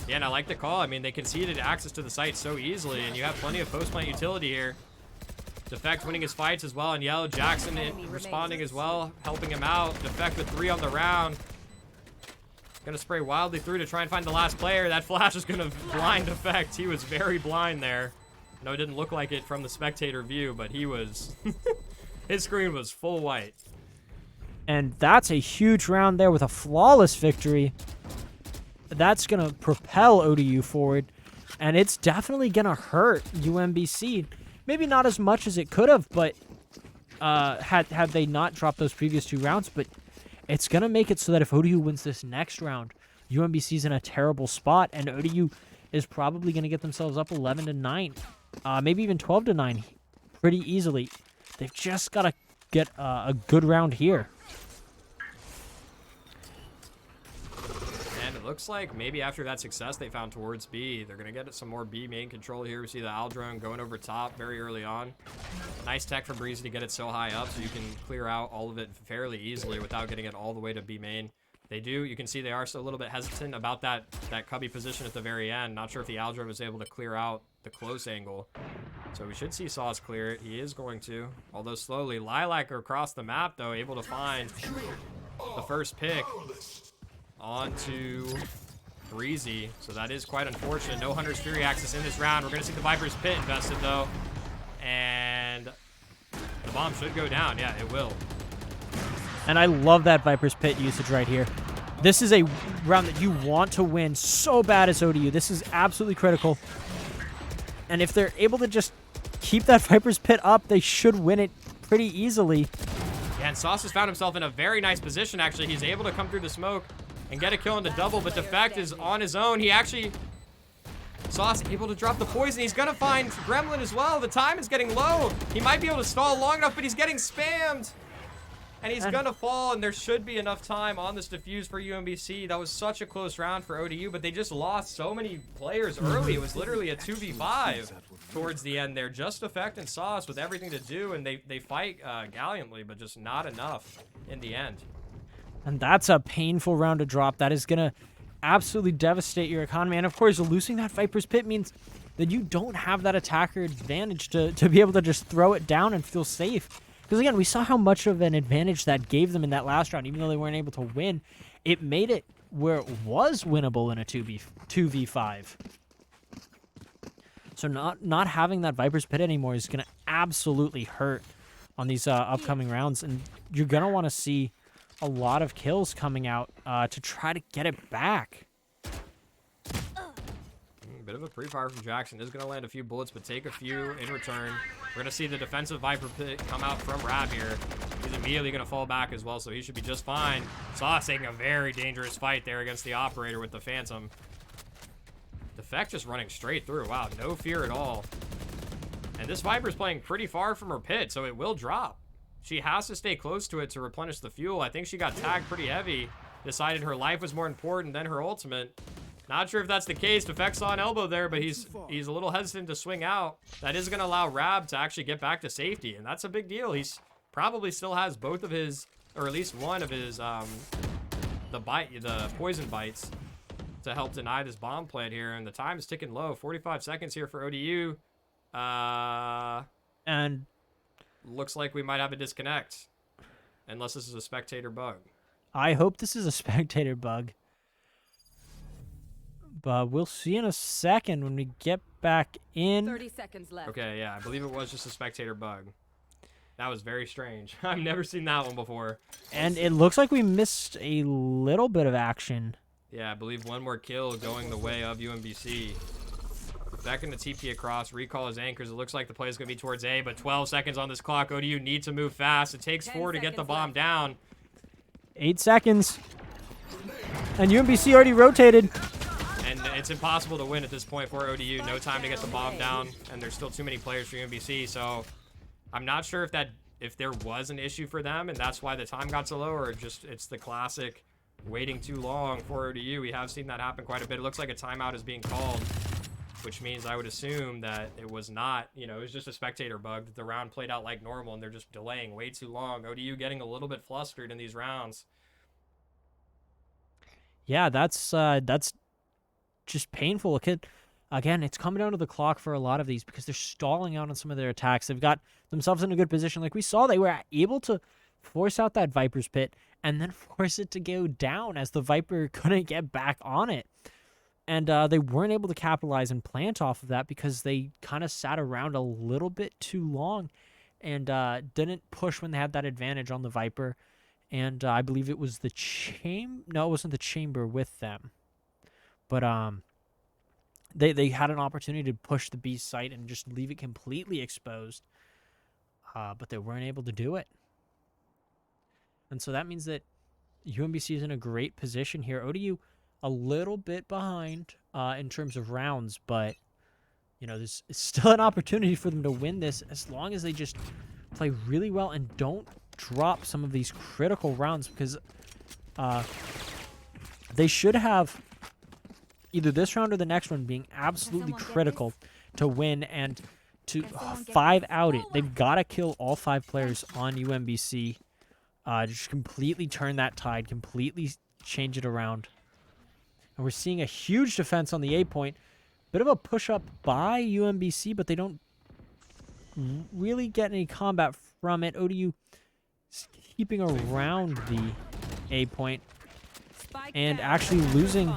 Yeah, and I like the call. I mean, they conceded access to the site so easily, and you have plenty of post plant utility here. Defect winning his fights as well, and Yellow Jackson responding as well, helping him out. Defect with 3 on the round. Gonna spray wildly through to try and find the last player. That flash is gonna blind Defect. He was very blind there. No, it didn't look like it from the spectator view, but he was... his screen was full white. And that's a huge round there with a flawless victory. That's going to propel ODU forward. And it's definitely going to hurt UNBC. Maybe not as much as it could have, but had they not dropped those previous 2 rounds. But it's going to make it so that if ODU wins this next round, UNBC's in a terrible spot. And ODU is probably going to get themselves up 11-9. Maybe even 12-9 pretty easily. They've just got to get a good round here. And it looks like maybe after that success they found towards B, they're going to get some more B main control here. We see the Aldrone going over top very early on. Nice tech from Breezy to get it so high up so you can clear out all of it fairly easily without getting it all the way to B main. They do. You can see they are still a little bit hesitant about that cubby position at the very end. Not sure if the Aldrone was able to clear out the close angle. So we should see Sauce clear it. He is going to, although slowly. Lilac across the map, though, able to find the first pick onto Breezy. So that is quite unfortunate. No Hunter's Fury access in this round. We're going to see the Viper's Pit invested, though. And the bomb should go down. Yeah, it will. And I love that Viper's Pit usage right here. This is a round that you want to win so bad as ODU. This is absolutely critical. And if they're able to just keep that Viper's Pit up, they should win it pretty easily. Yeah, and Sauce has found himself in a very nice position, actually. He's able to come through the smoke and get a kill in the double, but Defect is on his own. He actually... Sauce able to drop the poison. He's going to find Gremlin as well. The time is getting low. He might be able to stall long enough, but he's getting spammed. And he's going to fall, and there should be enough time on this defuse for UNBC. That was such a close round for ODU, but they just lost so many players early. It was literally a 2v5 towards the end there. Just Defect and Sauce with everything to do, and they fight gallantly, but just not enough in the end. And that's a painful round to drop. That is going to absolutely devastate your economy. And, of course, losing that Viper's Pit means that you don't have that attacker advantage to be able to just throw it down and feel safe. Because, again, we saw how much of an advantage that gave them in that last round. Even though they weren't able to win, it made it where it was winnable in a 2v5. So not having that Viper's Pit anymore is going to absolutely hurt on these upcoming rounds. And you're going to want to see a lot of kills coming out to try to get it back. Bit of a pre-fire from Jackson. Is going to land a few bullets, but take a few in return. We're going to see the defensive Viper Pit come out from Rab here. He's immediately going to fall back as well, so he should be just fine. Sauce taking a very dangerous fight there against the operator with the Phantom. Defect just running straight through. Wow, no fear at all. And this Viper's playing pretty far from her pit, so it will drop. She has to stay close to it to replenish the fuel. I think she got tagged pretty heavy. Decided her life was more important than her ultimate. Not sure if that's the case. Defect saw an elbow there, but he's a little hesitant to swing out. That is going to allow Rab to actually get back to safety, and that's a big deal. He's probably still has both of his, or at least one of his, the poison bites to help deny this bomb plant here, and the time is ticking low. 45 seconds here for ODU. And looks like we might have a disconnect, unless this is a spectator bug. I hope this is a spectator bug. we'll see in a second when we get back in. 30 seconds left. Okay, yeah, I believe it was just a spectator bug. That was very strange. I've never seen that one before. And it looks like we missed a little bit of action. Yeah, I believe one more kill going the way of UNBC. Back in the TP across, recall his anchors. It looks like the play is going to be towards A, but 12 seconds on this clock. ODU need to move fast. It takes 4 to get the bomb down. 8 seconds. And UNBC already rotated. And it's impossible to win at this point for ODU. No time to get the bomb down, and there's still too many players for UNBC. So I'm not sure if there was an issue for them, and that's why the time got so low, or just it's the classic waiting too long for ODU. We have seen that happen quite a bit. It looks like a timeout is being called, which means I would assume that it was not, it was just a spectator bug, that the round played out like normal and they're just delaying way too long. ODU getting a little bit flustered in these rounds. Yeah, that's just painful. Again, it's coming down to the clock for a lot of these because they're stalling out on some of their attacks. They've got themselves in a good position. Like we saw, they were able to force out that Viper's pit and then force it to go down as the Viper couldn't get back on it. And they weren't able to capitalize and plant off of that because they kind of sat around a little bit too long and didn't push when they had that advantage on the Viper. And I believe it was the No, it wasn't the chamber with them. But they had an opportunity to push the B site and just leave it completely exposed. But they weren't able to do it. And so that means that UNBC is in a great position here. ODU a little bit behind in terms of rounds, but there's still an opportunity for them to win this as long as they just play really well and don't drop some of these critical rounds, because they should have either this round or the next one being absolutely critical to win and to 5 out it. They've got to kill all 5 players on UNBC, just completely turn that tide, completely change it around. And we're seeing a huge defense on the A point. Bit of a push-up by UNBC, but they don't really get any combat from it. ODU is keeping around the A point and actually losing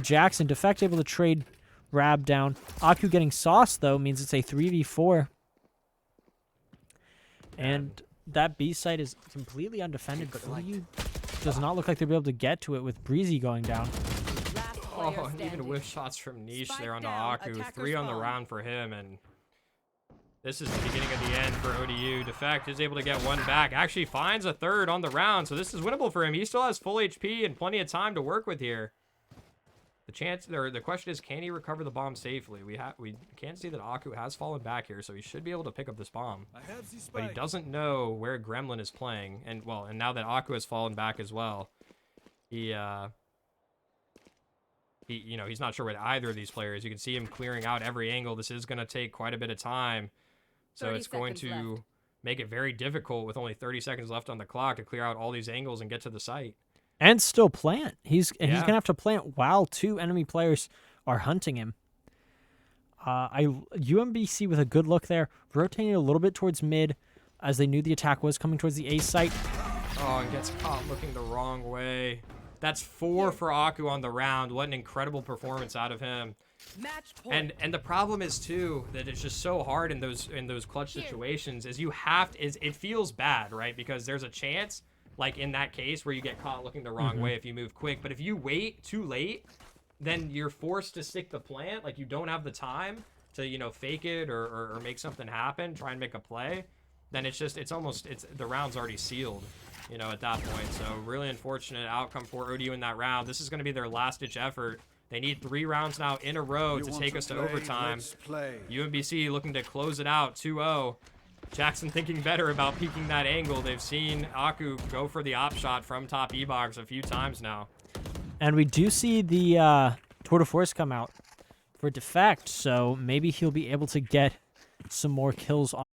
Jackson. Defect able to trade Rab down. Aku getting sauce, though, means it's a 3v4. And that B site is completely undefended, but ODU does not look like they'll be able to get to it with Breezy going down. Oh, and even whiff shots from Niche there onto Aku. 3 on the round for him, and this is the beginning of the end for ODU. Defect is able to get 1 back. Actually finds a 3rd on the round, so this is winnable for him. He still has full HP and plenty of time to work with here. The question is, can he recover the bomb safely? We can't see that Aku has fallen back here, so he should be able to pick up this bomb. But he doesn't know where Gremlin is playing, and now that Aku has fallen back as well, he's not sure what either of these players. You can see him clearing out every angle. This is going to take quite a bit of time, so it's going to make it very difficult with only 30 seconds left on the clock to clear out all these angles and get to the site. And still plant. He's going to have to plant while 2 enemy players are hunting him. UNBC with a good look there, rotating a little bit towards mid as they knew the attack was coming towards the A site. Oh, and gets caught looking the wrong way. That's 4 for Aku on the round. What an incredible performance out of him. Match point. And the problem is too that it's just so hard in those clutch situations is it feels bad, right? Because there's a chance, like in that case, where you get caught looking the wrong way if you move quick. But if you wait too late, then you're forced to stick the plant. Like you don't have the time to fake it or make something happen, try and make a play. Then it's the round's already sealed. At that point. So really unfortunate outcome for ODU in that round. This is going to be their last-ditch effort. They need 3 rounds now in a row to take us to overtime. UNBC looking to close it out 2-0. Jackson thinking better about peeking that angle. They've seen Aku go for the op shot from top E-box a few times now. And we do see the Tour de Force come out for Defect, so maybe he'll be able to get some more kills on